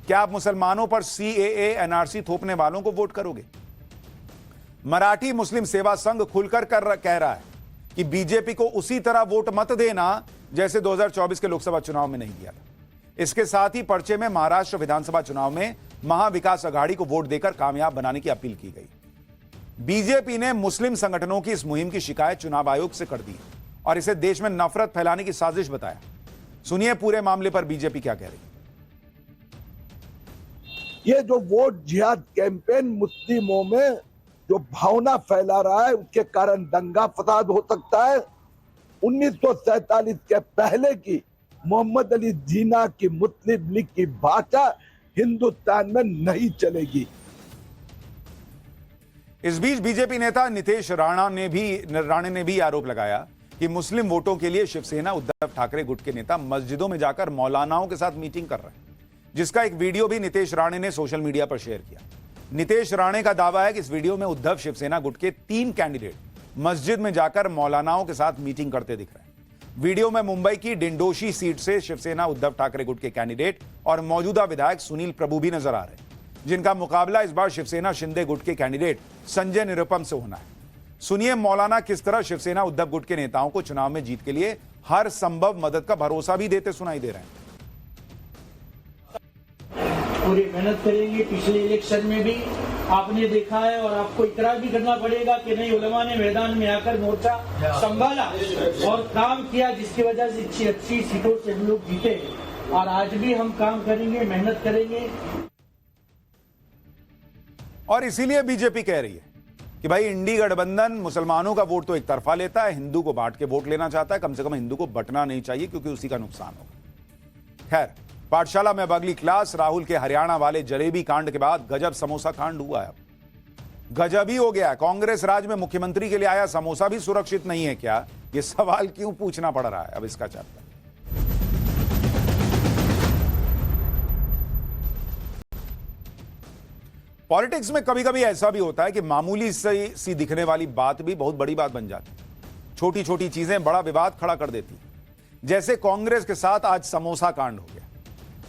क्या आप मुसलमानों पर सीएए एनआरसी थोपने वालों को वोट करोगे? मराठी मुस्लिम सेवा संघ खुलकर कह रहा है कि बीजेपी को उसी तरह वोट मत देना जैसे 2024 के लोकसभा चुनाव में नहीं दिया था। इसके साथ ही पर्चे में महाराष्ट्र विधानसभा चुनाव में महाविकास अघाड़ी को वोट देकर कामयाब बनाने की अपील की गई। बीजेपी ने मुस्लिम संगठनों की इस मुहिम की शिकायत चुनाव आयोग से कर दी और इसे देश में नफरत फैलाने की साजिश बताया। सुनिए पूरे मामले पर बीजेपी क्या कह रही है। ये जो वोट जिहाद कैंपेन मुस्लिमों में जो भावना फैला रहा है उसके कारण दंगा फसाद हो सकता है। 1947 के पहले की मोहम्मद अली जिन्ना की मुस्लिम लीग की भाषा हिंदुस्तान में नहीं चलेगी। इस बीच बीजेपी नेता नितेश राणे ने भी आरोप लगाया कि मुस्लिम वोटों के लिए शिवसेना उद्धव ठाकरे गुट के नेता मस्जिदों में जाकर मौलानाओं के साथ मीटिंग कर रहे हैं, जिसका एक वीडियो भी नितेश राणे ने सोशल मीडिया पर शेयर किया। नितेश राणे का दावा है कि इस वीडियो में उद्धव शिवसेना गुट के 3 कैंडिडेट मस्जिद में जाकर मौलानाओं के साथ मीटिंग करते दिख रहे हैं। वीडियो में मुंबई की डिंडोशी सीट से शिवसेना उद्धव ठाकरे गुट के कैंडिडेट और मौजूदा विधायक सुनील प्रभु भी नजर आ रहे हैं, जिनका मुकाबला इस बार शिवसेना शिंदे गुट के कैंडिडेट संजय निरुपम से होना है। सुनिए मौलाना किस तरह शिवसेना उद्धव गुट के नेताओं को चुनाव में जीत के लिए हर संभव मदद का भरोसा भी देते सुनाई दे रहे हैं। पूरी मेहनत करेंगे। पिछले इलेक्शन में भी आपने देखा है और आपको इकरार भी करना पड़ेगा कि नहीं, उलमा ने मैदान में आकर मोर्चा संभाला और काम किया, जिसकी वजह से अच्छी सीटों से हम लोग जीते। और आज भी हम काम करेंगे, मेहनत करेंगे। और इसीलिए बीजेपी कह रही है कि भाई इंडी गठबंधन मुसलमानों का वोट तो एक तरफा लेता है, हिंदू को बांट के वोट लेना चाहता है। कम से कम हिंदू को बंटना नहीं चाहिए क्योंकि उसी का नुकसान होगा। खैर, पाठशाला में अब अगली क्लास। राहुल के हरियाणा वाले जलेबी कांड के बाद गजब समोसा कांड हुआ है। गजब ही हो गया। कांग्रेस राज में मुख्यमंत्री के लिए आया समोसा भी सुरक्षित नहीं है क्या? यह सवाल क्यों पूछना पड़ रहा है? अब इसका चर्चा। पॉलिटिक्स में कभी कभी ऐसा भी होता है कि मामूली सी दिखने वाली बात भी बहुत बड़ी बात बन जाती है। छोटी छोटी चीजें बड़ा विवाद खड़ा कर देती है। जैसे कांग्रेस के साथ आज समोसा कांड हो गया,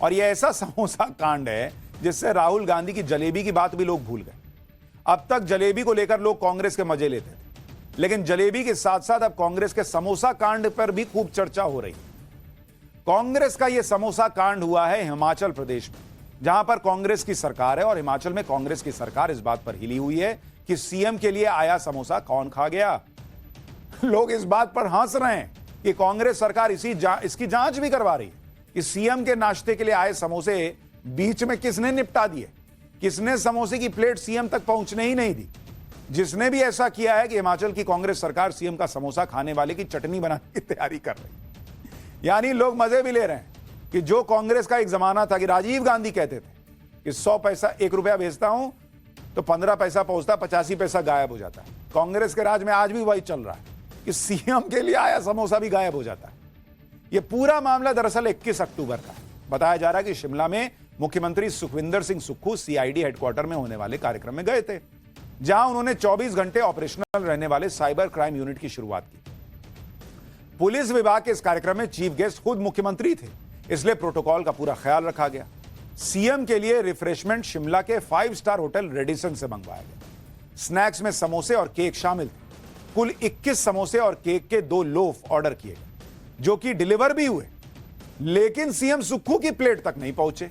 और यह ऐसा समोसा कांड है जिससे राहुल गांधी की जलेबी की बात भी लोग भूल गए। अब तक जलेबी को लेकर लोग कांग्रेस के मजे लेते थे, लेकिन जलेबी के साथ साथ अब कांग्रेस के समोसा कांड पर भी खूब चर्चा हो रही है। कांग्रेस का यह समोसा कांड हुआ है हिमाचल प्रदेश में, जहां पर कांग्रेस की सरकार है। और हिमाचल में कांग्रेस की सरकार इस बात पर हिली हुई है कि सीएम के लिए आया समोसा कौन खा गया। लोग इस बात पर हंस रहे हैं कि कांग्रेस सरकार इसकी जांच भी करवा रही है कि सीएम के नाश्ते के लिए आए समोसे बीच में किसने निपटा दिए, किसने समोसे की प्लेट सीएम तक पहुंचने ही नहीं दी। जिसने भी ऐसा किया है कि हिमाचल की कांग्रेस सरकार सीएम का समोसा खाने वाले की चटनी बनाने की तैयारी कर रही है। यानी लोग मजे भी ले रहे हैं कि जो कांग्रेस का एक जमाना था कि राजीव गांधी कहते थे कि 100 पैसा 1 रुपया भेजता हूं तो 15 पैसा पहुंचता, 85 पैसा गायब हो जाता है। कांग्रेस के राज में आज भी वही चल रहा है कि सीएम के लिए आया समोसा भी गायब हो जाता है। यह पूरा मामला दरअसल 21 अक्टूबर का है। बताया जा रहा है कि शिमला में मुख्यमंत्री सुखविंदर सिंह सुक्खू सीआईडी हेडक्वार्टर में होने वाले कार्यक्रम में गए थे, जहां उन्होंने 24 घंटे ऑपरेशनल रहने वाले साइबर क्राइम यूनिट की शुरुआत की। पुलिस विभाग के इस कार्यक्रम में चीफ गेस्ट खुद मुख्यमंत्री थे, इसलिए प्रोटोकॉल का पूरा ख्याल रखा गया। सीएम के लिए रिफ्रेशमेंट शिमला के 5 स्टार होटल रेडिसन से मंगवाया गया। स्नैक्स में समोसे और केक शामिल थे। कुल 21 समोसे और केक के 2 लोफ ऑर्डर किए गए, जो कि डिलीवर भी हुए, लेकिन सीएम सुक्खू की प्लेट तक नहीं पहुंचे।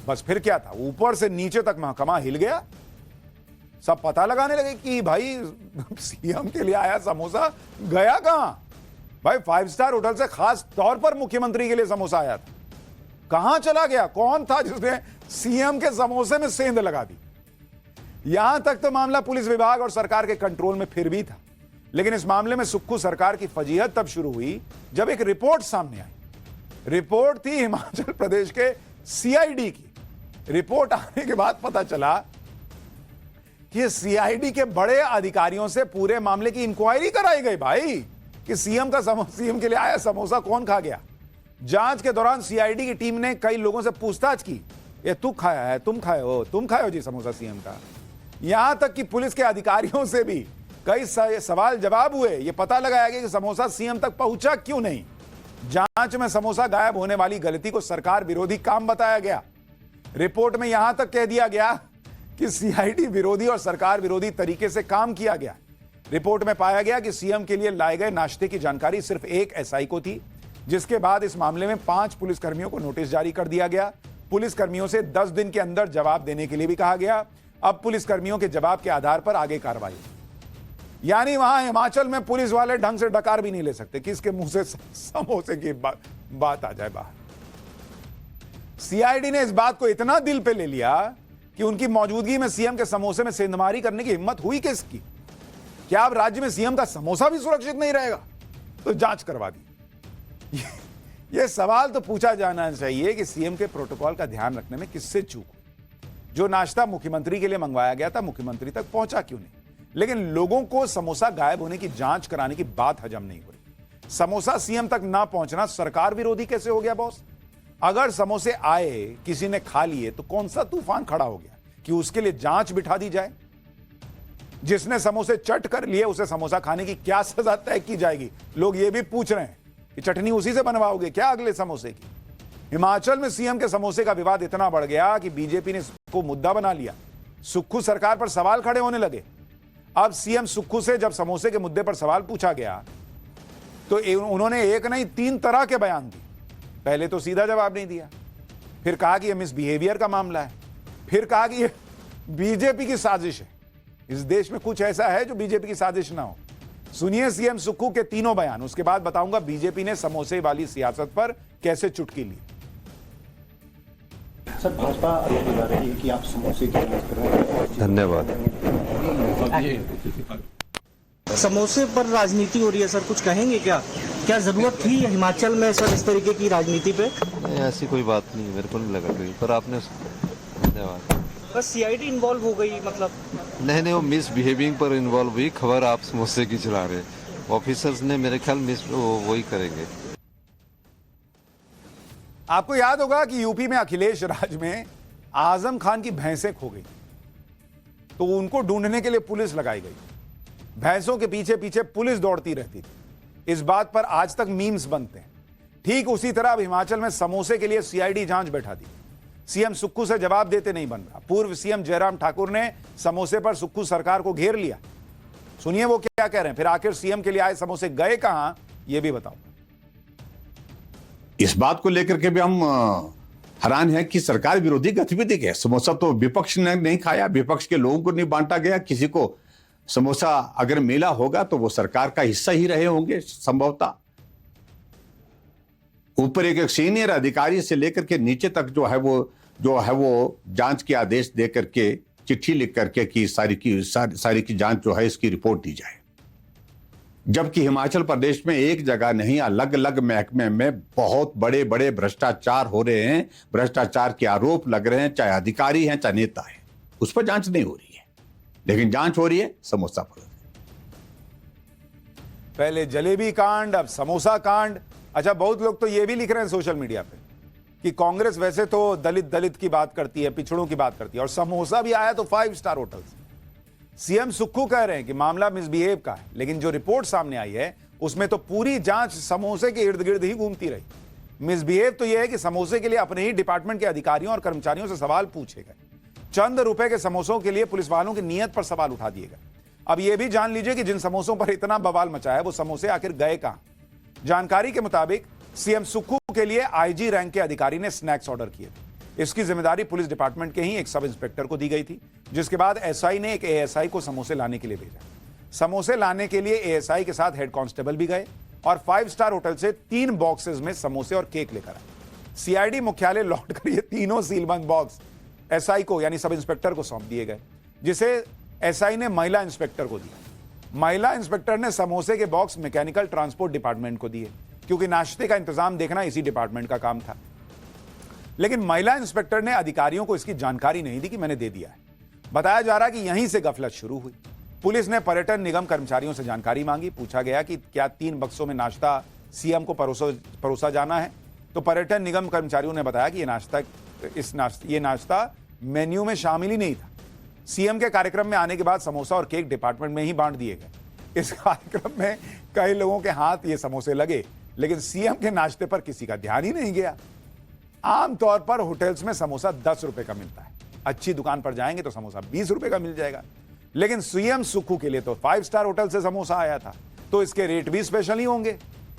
बस फिर क्या था, ऊपर से नीचे तक महकमा हिल गया। सब पता लगाने लगे कि भाई सीएम के लिए आया समोसा गया कहां। भाई 5 स्टार होटल से खास तौर पर मुख्यमंत्री के लिए समोसा आया था, कहां चला गया? कौन था जिसने सीएम के समोसे में सेंध लगा दी? यहां तक तो मामला पुलिस विभाग और सरकार के कंट्रोल में फिर भी था, लेकिन इस मामले में सुक्खू सरकार की फजीहत तब शुरू हुई जब एक रिपोर्ट सामने आई। रिपोर्ट थी हिमाचल प्रदेश के सीआईडी की। रिपोर्ट आने के बाद पता चला कि सीआईडी के बड़े अधिकारियों से पूरे मामले की इंक्वायरी कराई गई भाई कि सीएम के लिए आया समोसा कौन खा गया। जांच के दौरान सीआईडी की टीम ने कई लोगों से पूछताछ की, ये तू खाया है, तुम खाए हो जी समोसा सीएम का। यहां तक कि पुलिस के अधिकारियों से भी कई सवाल जवाब हुए। यह पता लगाया गया कि समोसा सीएम तक पहुंचा क्यों नहीं। जांच में समोसा गायब होने वाली गलती को सरकार विरोधी काम बताया गया। रिपोर्ट में यहां तक कह दिया गया कि सीआईडी विरोधी और सरकार विरोधी तरीके से काम किया गया। रिपोर्ट में पाया गया कि सीएम के लिए लाए गए नाश्ते की जानकारी सिर्फ एक एसआई को थी, जिसके बाद इस मामले में 5 पुलिसकर्मियों को नोटिस जारी कर दिया गया। पुलिसकर्मियों से 10 दिन के अंदर जवाब देने के लिए भी कहा गया। अब पुलिसकर्मियों के जवाब के आधार पर आगे कार्रवाई। यानी वहां हिमाचल में पुलिस वाले ढंग से डकार भी नहीं ले सकते, किसके मुंह से समोसे की बात आ जाए बाहर। सीआईडी ने इस बात को इतना दिल पे ले लिया कि उनकी मौजूदगी में सीएम के समोसे में सेंधमारी करने की हिम्मत हुई किसकी। क्या अब राज्य में सीएम का समोसा भी सुरक्षित नहीं रहेगा? तो जांच करवा दी। यह सवाल तो पूछा जाना चाहिए कि सीएम के प्रोटोकॉल का ध्यान रखने में किससे चूक हुई। जो नाश्ता मुख्यमंत्री के लिए मंगवाया गया था, मुख्यमंत्री तक पहुंचा क्यों नहीं? लेकिन लोगों को समोसा गायब होने की जांच कराने की बात हजम नहीं हो रही। समोसा सीएम तक ना पहुंचना सरकार विरोधी कैसे हो गया बॉस? अगर समोसे आए, किसी ने खा लिए, तो कौन सा तूफान खड़ा हो गया कि उसके लिए जांच बिठा दी जाए? जिसने समोसे चट कर लिए उसे समोसा खाने की क्या सजा तय की जाएगी? लोग ये भी पूछ रहे हैं कि चटनी उसी से बनवाओगे क्या अगले समोसे की? हिमाचल में सीएम के समोसे का विवाद इतना बढ़ गया कि बीजेपी ने इसको मुद्दा बना लिया। सुक्खू सरकार पर सवाल खड़े होने लगे। अब सीएम सुक्खू से जब समोसे के मुद्दे पर सवाल पूछा गया तो उन्होंने एक नहीं 3 तरह के बयान दिए। पहले तो सीधा जवाब नहीं दिया, फिर कहा कि यह मिसबिहेवियर का मामला है, फिर कहा कि बीजेपी की साजिश है। इस देश में कुछ ऐसा है जो बीजेपी की साजिश ना हो। सुनिए सीएम सुक्खू के तीनों बयान, उसके बाद बताऊंगा बीजेपी ने समोसे वाली सियासत पर कैसे चुटकी ली। सर, भाजपा आरोप लगा रही है कि आप समोसे की बात कर रहे हैं। धन्यवाद। समोसे पर राजनीति हो रही है सर, कुछ कहेंगे क्या? क्या जरूरत थी हिमाचल में सर इस तरीके की राजनीति पे? नहीं, ऐसी कोई बात नहीं, मेरे को नहीं लगा कोई, पर आपने धन्यवाद। बस सीआईडी इन्वॉल्व हो गई मतलब? नहीं, वो मिसबिहेविंग पर इन्वॉल्व हुई। खबर आप समोसे की चला रहे, ऑफिसर्स ने मेरे ख्याल वही करेंगे। आपको याद होगा कि यूपी में अखिलेश राज में आजम खान की भैंसें खो गई, तो उनको ढूंढने के लिए पुलिस लगाई गई। भैंसों के पीछे पीछे पुलिस दौड़ती रहती थी। इस बात पर आज तक मीम्स बनते हैं। ठीक उसी तरह अब हिमाचल में समोसे के लिए सीआईडी जांच बैठा दी। सीएम सुक्खू से जवाब देते नहीं बन रहा। पूर्व सीएम जयराम ठाकुर ने समोसे पर सुक्खू सरकार को घेर लिया। सुनिए वो क्या कह रहे हैं, फिर आखिर सीएम के लिए आए समोसे गए कहां, यह भी बताऊंगा। इस बात को लेकर के भी हम हैरान हैं कि सरकार विरोधी गतिविधि है। समोसा तो विपक्ष ने नहीं खाया, विपक्ष के लोगों को नहीं बांटा गया। किसी को समोसा अगर मिला होगा तो वो सरकार का हिस्सा ही रहे होंगे संभवतः। ऊपर एक सीनियर अधिकारी से लेकर के नीचे तक जो है वो जांच के आदेश दे करके, चिट्ठी लिख करके कि सारी की जांच जो है इसकी रिपोर्ट दी जाए। जबकि हिमाचल प्रदेश में एक जगह नहीं, अलग अलग महकमे में बहुत बड़े बड़े भ्रष्टाचार हो रहे हैं, भ्रष्टाचार के आरोप लग रहे हैं, चाहे अधिकारी हैं चाहे नेता है। उस पर जांच नहीं हो रही है, लेकिन जांच हो रही है समोसा पर। पहले जलेबी कांड, अब समोसा कांड। अच्छा, बहुत लोग तो ये भी लिख रहे हैं सोशल मीडिया पे कि कांग्रेस वैसे तो दलित की बात करती है, पिछड़ों की बात करती है, और समोसा भी आया तो 5 स्टार होटल से। सीएम सुक्खू कह रहे हैं कि मामला मिसबिहेव का है, लेकिन जो रिपोर्ट सामने आई है उसमें तो पूरी जांच समोसे के इर्द गिर्द ही घूमती रही। मिसबिहेव तो यह है कि समोसे के लिए अपने ही डिपार्टमेंट के अधिकारियों और कर्मचारियों से सवाल पूछे गए। चंद रुपए के समोसों के लिए पुलिस वालों की नीयत पर सवाल उठा दिए गए। अब यह भी जान लीजिए कि जिन समोसों पर इतना बवाल मचा है वो समोसे आखिर गए कहां। जानकारी के मुताबिक सीएम सुक्खू के लिए आईजी रैंक के अधिकारी ने स्नैक्स ऑर्डर किए थे। इसकी जिम्मेदारी पुलिस डिपार्टमेंट के ही एक सब इंस्पेक्टर को दी गई थी, जिसके बाद एसआई ने एक एएसआई को समोसे लाने के लिए भेजा। समोसे लाने के लिए एएसआई के साथ हेड कांस्टेबल भी गए और 5 स्टार होटल से 3 बॉक्सेस में समोसे और केक लेकर आए। सीआईडी मुख्यालय लौटकर ये तीनों सीलबंद बॉक्स एसआई को यानी सब इंस्पेक्टर को सौंप दिए गए, जिसे एसआई ने महिला इंस्पेक्टर को दिया। महिला इंस्पेक्टर ने समोसे के बॉक्स मैकेनिकल ट्रांसपोर्ट डिपार्टमेंट को दिए, क्योंकि नाश्ते का इंतजाम देखना इसी डिपार्टमेंट का काम था। लेकिन महिला इंस्पेक्टर ने अधिकारियों को इसकी जानकारी नहीं दी कि मैंने दे दिया है। बताया जा रहा है कि यहीं से गफलत शुरू हुई। पुलिस ने पर्यटन निगम कर्मचारियों से जानकारी मांगी। पूछा गया कि क्या 3 बक्सों में नाश्ता सीएम को परोसा जाना है, तो पर्यटन निगम कर्मचारियों ने बताया कि ये नाश्ता मेन्यू में शामिल ही नहीं था। सीएम के कार्यक्रम में आने के बाद समोसा और केक डिपार्टमेंट में ही बांट दिए गए। इस कार्यक्रम में कई लोगों के हाथ ये समोसे लगे, लेकिन सीएम के नाश्ते पर किसी का ध्यान ही नहीं गया। आमतौर पर होटल्स में समोसा 10 रुपए का मिलता है, अच्छी दुकान पर जाएंगे तो समोसा 20 रुपए का मिल जाएगा। लेकिन सीएम सुक्खू के लिए तो 5 स्टार होटल से समोसा आया था, तो इसके रेट भी स्पेशल ही होंगे।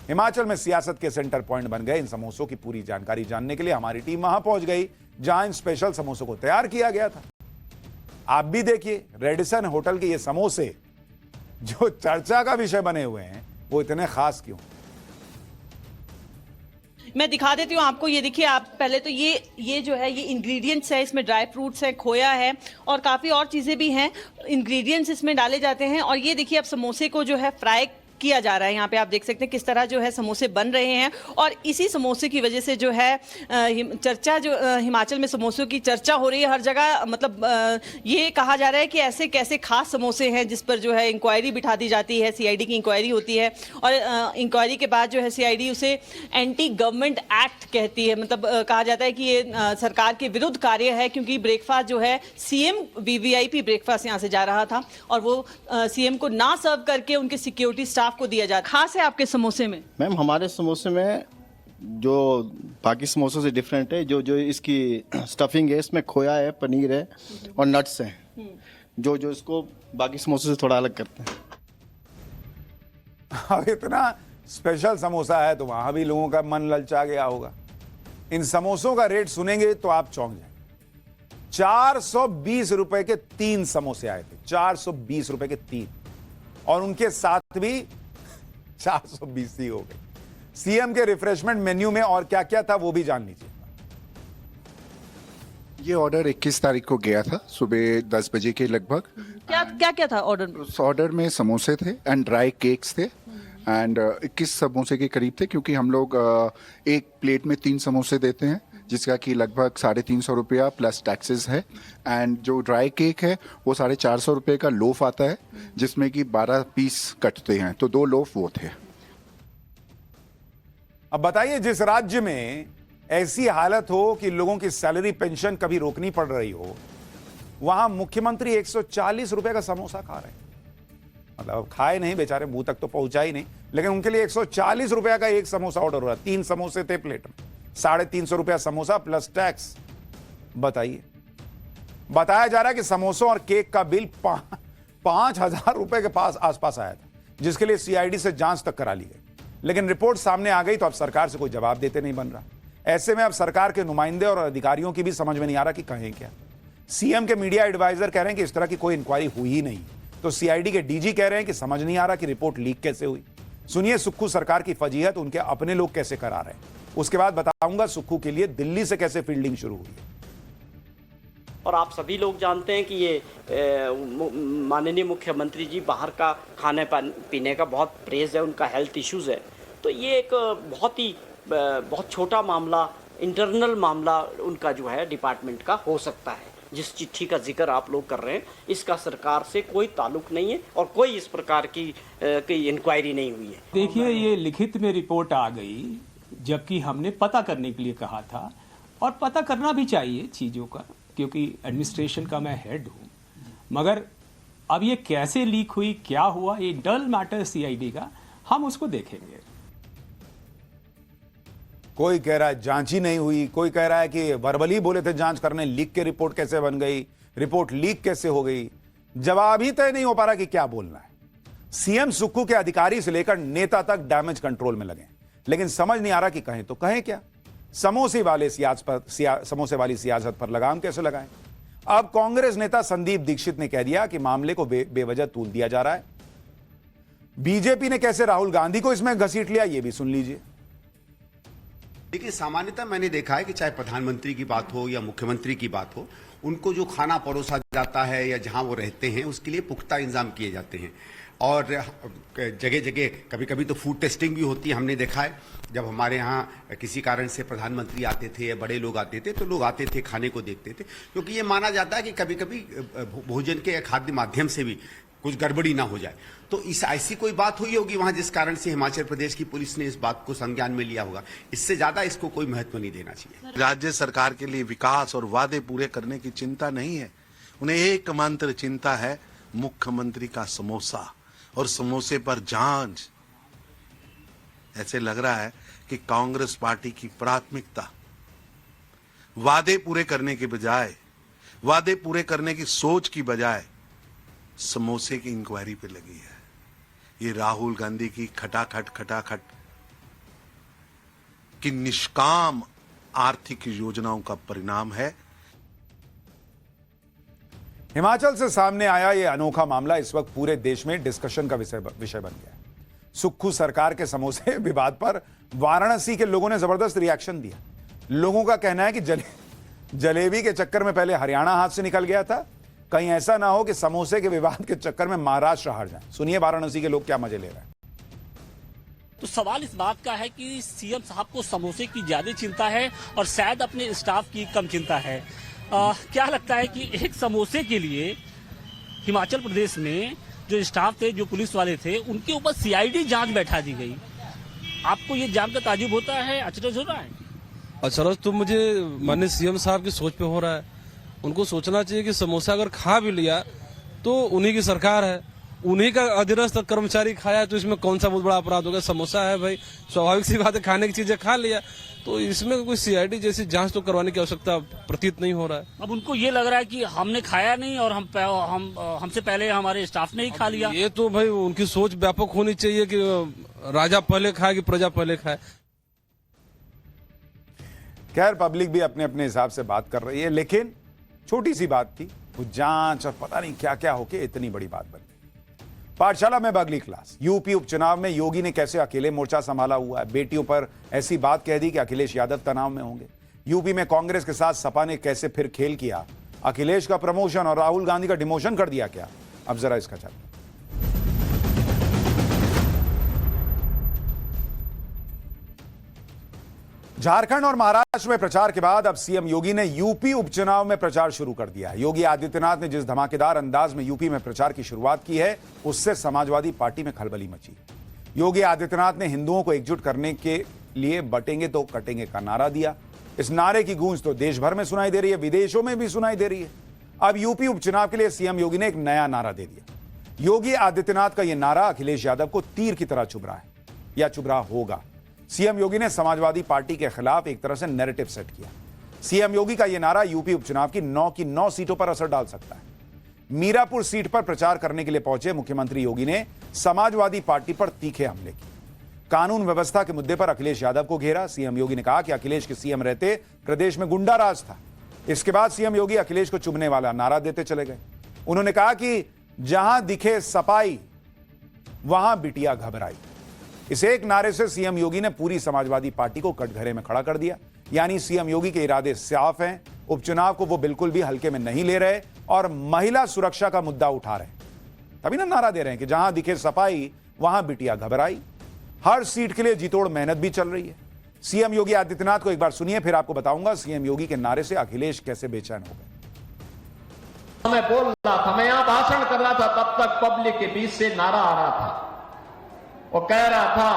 हिमाचल में सियासत के सेंटर पॉइंट बन गए इन समोसों की पूरी जानकारी जानने के लिए हमारी टीम वहां पहुंच गई, जहां इन स्पेशल समोसों को तैयार किया गया था। आप भी देखिए, रेडिसन होटल के ये समोसे जो चर्चा का विषय बने हुए हैं, वो इतने खास क्यों? मैं दिखा देती हूँ आपको। ये देखिए, आप पहले तो ये जो है ये इंग्रेडिएंट्स है, इसमें ड्राई फ्रूट्स है, खोया है और काफ़ी और चीज़ें भी हैं। इंग्रेडिएंट्स इसमें डाले जाते हैं। और ये देखिए, अब समोसे को जो है फ्राई किया जा रहा है। यहाँ पे आप देख सकते हैं किस तरह जो है समोसे बन रहे हैं। और इसी समोसे की वजह से जो है चर्चा, जो हिमाचल में समोसों की चर्चा हो रही है हर जगह। मतलब ये कहा जा रहा है कि ऐसे कैसे खास समोसे हैं जिस पर जो है इंक्वायरी बिठा दी जाती है, सीआईडी की इंक्वायरी होती है। और इंक्वायरी के बाद जो है सीआईडी उसे एंटी गवर्नमेंट एक्ट कहती है। मतलब कहा जाता है कि ये सरकार के विरुद्ध कार्य है, क्योंकि ब्रेकफास्ट जो है सीएम वीवीआईपी ब्रेकफास्ट यहाँ से जा रहा था और वो सीएम को ना सर्व करके उनके सिक्योरिटी स्टाफ को दिया जाता। खास है आपके समोसे में? मैम, हमारे समोसे में जो बाकी समोसों से डिफरेंट है, जो इसकी स्टफिंग है, इसमें खोया है, पनीर है और नट्स हैं, जो इसको बाकी समोसों से थोड़ा अलग करते हैं। अब इतना स्पेशल समोसा है तो वहां भी लोगों का मन ललचा गया होगा। इन समोसों का रेट सुनेंगे तो आप चौंक जाएंगे। 420 रुपए के 3 समोसे आए थे, 420 रुपए के 3, और उनके साथ भी 420 ही हो गए। सीएम के रिफ्रेशमेंट मेन्यू में और क्या क्या था वो भी जान लीजिए। ये ऑर्डर 21 तारीख को गया था सुबह 10 बजे के लगभग। क्या क्या क्या था ऑर्डर में? उस ऑर्डर में समोसे थे एंड ड्राई केक्स थे एंड 21 समोसे के करीब थे, क्योंकि हम लोग एक प्लेट में 3 समोसे देते हैं, जिसका कि लगभग 350 रुपया प्लस टैक्सेस है। एंड जो ड्राई केक है वो 450 रुपये का लोफ आता है, जिसमें कि 12 पीस कटते हैं, तो 2 लोफ वो थे। अब बताइए, जिस राज्य में ऐसी हालत हो कि लोगों की सैलरी पेंशन कभी रोकनी पड़ रही हो, वहां मुख्यमंत्री 140 रुपए का समोसा खा रहे हैं। मतलब खाए नहीं बेचारे, मुंह तक तो पहुंचा ही नहीं, लेकिन उनके लिए 140 रुपया का एक समोसा ऑर्डर हो रहा है। 3 समोसे थे प्लेट में, 350 रुपया समोसा प्लस टैक्स। बताइए, बताया जा रहा है कि समोसों और केक का बिल 5,000 रुपए के पास आसपास आया था, जिसके लिए सीआईडी से जांच तक करा ली गई, लेकिन रिपोर्ट सामने आ गई तो अब सरकार से कोई जवाब देते नहीं बन रहा। ऐसे में अब सरकार के नुमाइंदे और अधिकारियों की भी समझ में नहीं आ रहा कि कहें क्या। सीएम के मीडिया एडवाइजर कह रहे हैं कि इस तरह की कोई इंक्वायरी हुई ही नहीं, तो सीआईडी के डीजी कह रहे हैं कि समझ नहीं आ रहा कि रिपोर्ट लीक कैसे हुई। सुनिए सुक्खू सरकार की फजीहत उनके अपने लोग कैसे करा रहे हैं, उसके बाद बताऊंगा सुक्खू के लिए दिल्ली से कैसे फील्डिंग शुरू हुई है। और आप सभी लोग जानते हैं कि ये माननीय मुख्यमंत्री जी बाहर का खाने पीने का बहुत प्रेज है, उनका हेल्थ इश्यूज है, तो ये एक बहुत छोटा मामला, इंटरनल मामला उनका जो है डिपार्टमेंट का हो सकता है। जिस चिट्ठी का जिक्र आप लोग कर रहे हैं, इसका सरकार से कोई ताल्लुक नहीं है और कोई इस प्रकार की इंक्वायरी नहीं हुई है। देखिए, ये लिखित में रिपोर्ट आ गई, जबकि हमने पता करने के लिए कहा था, और पता करना भी चाहिए चीज़ों का, क्योंकि एडमिनिस्ट्रेशन का मैं हेड हूँ। मगर अब ये कैसे लीक हुई, क्या हुआ, ये डल मैटर सीआईडी का, हम उसको देखेंगे। कोई कह रहा है जांच ही नहीं हुई, कोई कह रहा है कि वर्बली बोले थे जांच करने, लीक के रिपोर्ट कैसे बन गई, रिपोर्ट लीक कैसे हो गई। जवाब ही तय नहीं हो पा रहा कि क्या बोलना है। सीएम सुक्खू के अधिकारी से लेकर नेता तक डैमेज कंट्रोल में लगे, लेकिन समझ नहीं आ रहा कि कहें तो कहें क्या। समोसे वाली सियासत पर लगाम कैसे लगाएं। अब कांग्रेस नेता संदीप दीक्षित ने कह दिया कि मामले को बेवजह तूल दिया जा रहा है। बीजेपी ने कैसे राहुल गांधी को इसमें घसीट लिया, यह भी सुन लीजिए। देखिए, सामान्यतः मैंने देखा है कि चाहे प्रधानमंत्री की बात हो या मुख्यमंत्री की बात हो, उनको जो खाना परोसा जाता है या जहां वो रहते हैं उसके लिए पुख्ता इंतजाम किए जाते हैं। और जगह जगह कभी कभी तो फूड टेस्टिंग भी होती है। हमने देखा है जब हमारे यहाँ किसी कारण से प्रधानमंत्री आते थे या बड़े लोग आते थे, तो लोग आते थे, खाने को देखते थे, क्योंकि ये माना जाता है कि कभी कभी भोजन के खाद्य माध्यम से भी कुछ गड़बड़ी ना हो जाए। तो इस ऐसी कोई बात हुई होगी वहां, जिस कारण से हिमाचल प्रदेश की पुलिस ने इस बात को संज्ञान में लिया होगा। इससे ज्यादा इसको कोई महत्व नहीं देना चाहिए। राज्य सरकार के लिए विकास और वादे पूरे करने की चिंता नहीं है, उन्हें एकमात्र चिंता है मुख्यमंत्री का समोसा और समोसे पर जांच। ऐसे लग रहा है कि कांग्रेस पार्टी की प्राथमिकता वादे पूरे करने के बजाय, वादे पूरे करने की सोच की बजाय समोसे की इंक्वायरी पे लगी है। ये राहुल गांधी की खटाखट की निष्काम आर्थिक योजनाओं का परिणाम है। हिमाचल से सामने आया यह अनोखा मामला इस वक्त पूरे देश में डिस्कशन का विषय बन गया है। सुक्खू सरकार के समोसे विवाद पर वाराणसी के लोगों ने जबरदस्त रिएक्शन दिया। लोगों का कहना है कि जलेबी के चक्कर में पहले हरियाणा हाथ से निकल गया था, कहीं ऐसा ना हो कि समोसे के विवाद के चक्कर में महाराष्ट्र हार जाए। सुनिए वाराणसी के लोग क्या मजे ले रहे हैं। तो सवाल इस बात का है कि सीएम साहब को समोसे की ज्यादा चिंता है और शायद अपने स्टाफ की कम चिंता है। क्या लगता है कि एक समोसे के लिए हिमाचल प्रदेश में जो स्टाफ थे, जो पुलिस वाले थे, उनके ऊपर सीआईडी जांच बैठा दी गई। आपको ये जानकर ताजुब होता है, अचरज हो रहा है? अचरज तो मुझे माननीय सीएम साहब की सोच पे हो रहा है। उनको सोचना चाहिए कि समोसा अगर खा भी लिया तो उन्हीं की सरकार है, उन्हीं का अधीनस्थ कर्मचारी खाया तो इसमें कौन सा बहुत बड़ा अपराध हो गया। समोसा है भाई, स्वाभाविक सी बात है, खाने की चीजें खा लिया, तो इसमें कोई सीआईडी जैसी जांच तो करवाने की आवश्यकता प्रतीत नहीं हो रहा है। अब उनको ये लग रहा है कि हमने खाया नहीं और हमसे पहले हमारे स्टाफ ने ही खा लिया। ये तो भाई उनकी सोच व्यापक होनी चाहिए कि राजा पहले खाए कि प्रजा पहले खाए। खैर, पब्लिक भी अपने अपने हिसाब से बात कर रही है, लेकिन छोटी सी बात थी, वो जांच और पता नहीं क्या क्या होके इतनी बड़ी बात बन गई। पाठशाला में अगली क्लास। यूपी उपचुनाव में योगी ने कैसे अकेले मोर्चा संभाला हुआ है। बेटियों पर ऐसी बात कह दी कि अखिलेश यादव तनाव में होंगे। यूपी में कांग्रेस के साथ सपा ने कैसे फिर खेल किया। अखिलेश का प्रमोशन और राहुल गांधी का डिमोशन कर दिया क्या। अब जरा इसका चल। झारखंड और महाराष्ट्र में प्रचार के बाद अब सीएम योगी ने यूपी उपचुनाव में प्रचार शुरू कर दिया है। योगी आदित्यनाथ ने जिस धमाकेदार अंदाज में यूपी में प्रचार की शुरुआत की है, उससे समाजवादी पार्टी में खलबली मची। योगी आदित्यनाथ ने हिंदुओं को एकजुट करने के लिए बटेंगे तो कटेंगे का नारा दिया। इस नारे की गूंज तो देश भर में सुनाई दे रही है, विदेशों में भी सुनाई दे रही है। अब यूपी उपचुनाव के लिए सीएम योगी ने एक नया नारा दे दिया। योगी आदित्यनाथ का यह नारा अखिलेश यादव को तीर की तरह चुभ रहा है या चुभ रहा होगा। सीएम योगी ने समाजवादी पार्टी के खिलाफ एक तरह से नैरेटिव सेट किया। सीएम योगी का यह नारा यूपी उपचुनाव की 9 सीटों पर असर डाल सकता है। मीरापुर सीट पर प्रचार करने के लिए पहुंचे मुख्यमंत्री योगी ने समाजवादी पार्टी पर तीखे हमले किए। कानून व्यवस्था के मुद्दे पर अखिलेश यादव को घेरा। सीएम योगी ने कहा कि अखिलेश के सीएम रहते प्रदेश में गुंडा राज था। इसके बाद सीएम योगी अखिलेश को चुभने वाला नारा देते चले गए। उन्होंने कहा कि जहां दिखे सपाई वहां बिटिया घबराई। इस एक नारे से सीएम योगी ने पूरी समाजवादी पार्टी को कटघरे में खड़ा कर दिया। यानी सीएम योगी के इरादे साफ हैं। उपचुनाव को वो बिल्कुल भी हल्के में नहीं ले रहे और महिला सुरक्षा का मुद्दा उठा रहे हैं। तभी ना नारा दे रहे हैं कि जहां दिखे सपाई वहां बिटिया घबराई। हर सीट के लिए जीतोड़ मेहनत भी चल रही है। सीएम योगी आदित्यनाथ को एक बार सुनिए, फिर आपको बताऊंगा सीएम योगी के नारे से अखिलेश कैसे बेचैन हो गए। मैं बोल रहा था, मैं यहां भाषण कर रहा था, तब तक पब्लिक के बीच से नारा आ रहा था। वो कह रहा था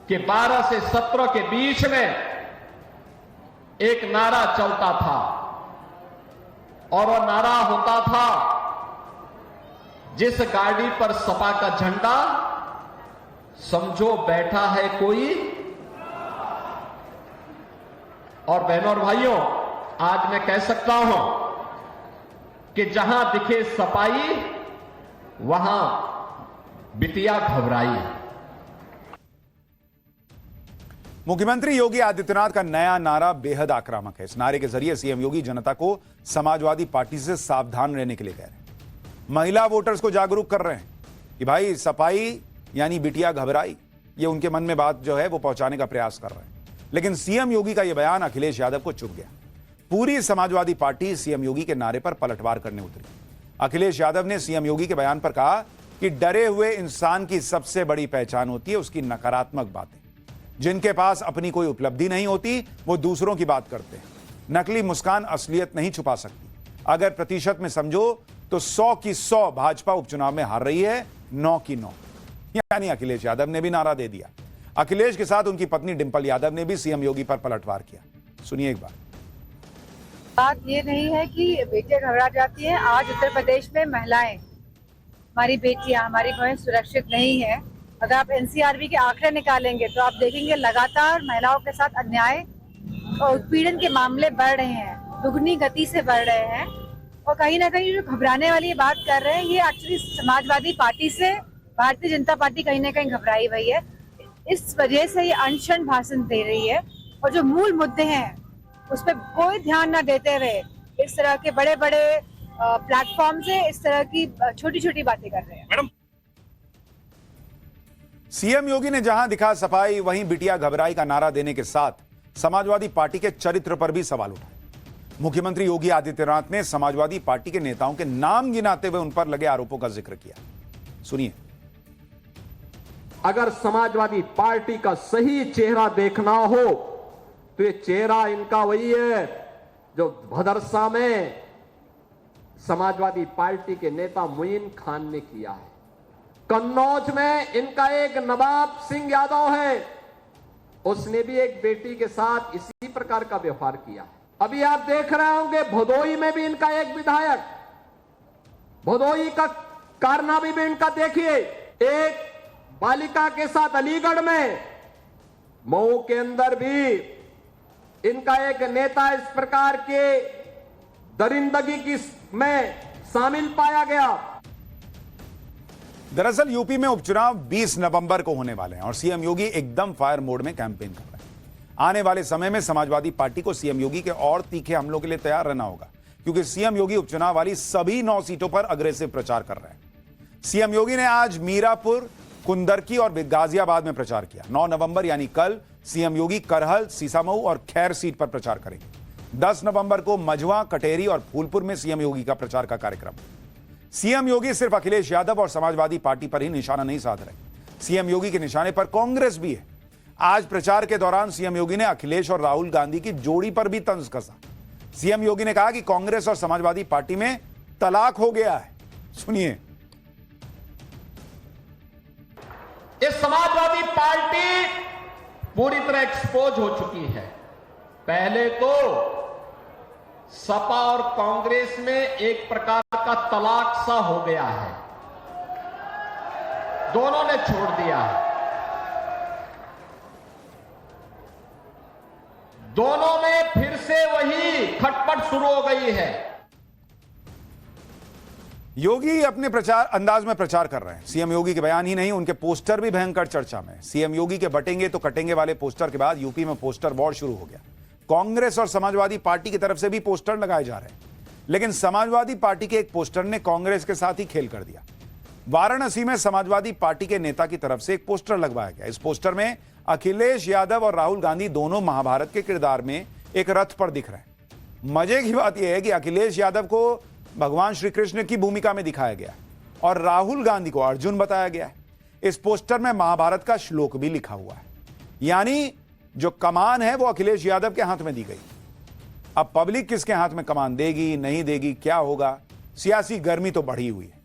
कि 12 से 17 के बीच में एक नारा चलता था और वो नारा होता था, जिस गाड़ी पर सपा का झंडा समझो बैठा है कोई। और बहनों और भाइयों, आज मैं कह सकता हूं कि जहां दिखे सपाई वहां बिटिया घबराई। मुख्यमंत्री योगी आदित्यनाथ का नया नारा बेहद आक्रामक है। इस नारे के जरिए सीएम योगी जनता को समाजवादी पार्टी से सावधान रहने के लिए कह रहे हैं। महिला वोटर्स को जागरूक कर रहे हैं कि भाई सपाई यानी बिटिया घबराई। ये उनके मन में बात जो है वो पहुंचाने का प्रयास कर रहे हैं। लेकिन सीएम योगी का यह बयान अखिलेश यादव को चुभ गया। पूरी समाजवादी पार्टी सीएम योगी के नारे पर पलटवार करने उतरी। अखिलेश यादव ने सीएम योगी के बयान पर कहा कि डरे हुए इंसान की सबसे बड़ी पहचान होती है उसकी नकारात्मक बातें। जिनके पास अपनी कोई उपलब्धि नहीं होती वो दूसरों की बात करते हैं। नकली मुस्कान असलियत नहीं छुपा सकती। अगर प्रतिशत में समझो तो 100 की 100 भाजपा उपचुनाव में हार रही है, 9 की 9। यानी अखिलेश यादव ने भी नारा दे दिया। अखिलेश के साथ उनकी पत्नी डिंपल यादव ने भी सीएम योगी पर पलटवार किया। सुनिए एक बार। बात ये नहीं है कि बेटियां घबरा जाती हैं। आज उत्तर प्रदेश में महिलाएं, हमारी बेटियां, हमारी बहनें सुरक्षित नहीं है। अगर आप एनसीआरबी के आंकड़े निकालेंगे तो आप देखेंगे लगातार महिलाओं के साथ अन्याय और उत्पीड़न के मामले बढ़ रहे हैं, दुगनी गति से बढ़ रहे हैं। और कहीं ना कहीं जो घबराने वाली बात कर रहे हैं, ये एक्चुअली समाजवादी पार्टी से भारतीय जनता पार्टी कहीं ना कहीं घबराई हुई है। इस वजह से ये अनशन भाषण दे रही है और जो मूल मुद्दे हैं उस पर कोई ध्यान न देते हुए इस तरह के बड़े बड़े प्लेटफॉर्म से इस तरह की छोटी छोटी बातें कर रहे हैं। सीएम योगी ने जहां दिखा सफाई वहीं बिटिया घबराई का नारा देने के साथ समाजवादी पार्टी के चरित्र पर भी सवाल उठाए। मुख्यमंत्री योगी आदित्यनाथ ने समाजवादी पार्टी के नेताओं के नाम गिनाते हुए उन पर लगे आरोपों का जिक्र किया। सुनिए। अगर समाजवादी पार्टी का सही चेहरा देखना हो तो ये चेहरा इनका वही है जो भदरसा में समाजवादी पार्टी के नेता मुइन खान ने किया है। कन्नौज में इनका एक नवाब सिंह यादव है, उसने भी एक बेटी के साथ इसी प्रकार का व्यवहार किया है। अभी आप देख रहे होंगे भदोई में भी इनका एक विधायक, भदोई का कारनामा भी इनका देखिए। एक बालिका के साथ अलीगढ़ में, मऊ के अंदर भी इनका एक नेता इस प्रकार के दरिंदगी की में शामिल पाया गया। दरअसल यूपी में उपचुनाव 20 नवंबर को होने वाले हैं और सीएम योगी एकदम फायर मोड में कैंपेन कर रहे हैं। आने वाले समय में समाजवादी पार्टी को सीएम योगी के और तीखे हमलों के लिए तैयार रहना होगा, क्योंकि सीएम योगी उपचुनाव वाली सभी 9 सीटों पर अग्रेसिव प्रचार कर रहे हैं। सीएम योगी ने आज मीरापुर, कुंदरकी और गाजियाबाद में प्रचार किया। 9 नवंबर यानी कल सीएम योगी करहल, सीसामऊ और खैर सीट पर प्रचार करेंगे। 10 नवंबर को मझवा, कटेरी और फूलपुर में सीएम योगी का प्रचार का कार्यक्रम। सीएम योगी सिर्फ अखिलेश यादव और समाजवादी पार्टी पर ही निशाना नहीं साध रहे, सीएम योगी के निशाने पर कांग्रेस भी है। आज प्रचार के दौरान सीएम योगी ने अखिलेश और राहुल गांधी की जोड़ी पर भी तंज कसा। सीएम योगी ने कहा कि कांग्रेस और समाजवादी पार्टी में तलाक हो गया है। सुनिए। ये समाजवादी पार्टी पूरी तरह एक्सपोज हो चुकी है। पहले तो सपा और कांग्रेस में एक प्रकार का तलाक सा हो गया है, दोनों ने छोड़ दिया है। दोनों में फिर से वही खटपट शुरू हो गई है। योगी अपने प्रचार अंदाज में प्रचार कर रहे हैं। सीएम योगी के बयान ही नहीं, उनके पोस्टर भी भयंकर चर्चा में। सीएम योगी के बटेंगे तो कटेंगे वाले पोस्टर के बाद यूपी में पोस्टर वॉर शुरू हो गया। कांग्रेस और समाजवादी पार्टी की तरफ से भी पोस्टर लगाए जा रहे हैं, लेकिन समाजवादी पार्टी के एक पोस्टर ने कांग्रेस के साथ ही खेल कर दिया। वाराणसी में समाजवादी पार्टी के नेता की तरफ से एक पोस्टर लगवाया गया। इस पोस्टर में अखिलेश यादव और राहुल गांधी दोनों महाभारत के किरदार में एक रथ पर दिख रहे हैं। मजे की बात यह है कि अखिलेश यादव को भगवान श्री कृष्ण की भूमिका में दिखाया गया और राहुल गांधी को अर्जुन बताया गया है। इस पोस्टर में महाभारत का श्लोक भी लिखा हुआ है, यानी जो कमान है वो अखिलेश यादव के हाथ में दी गई। अब पब्लिक किसके हाथ में कमान देगी, नहीं देगी, क्या होगा, सियासी गर्मी तो बढ़ी हुई है।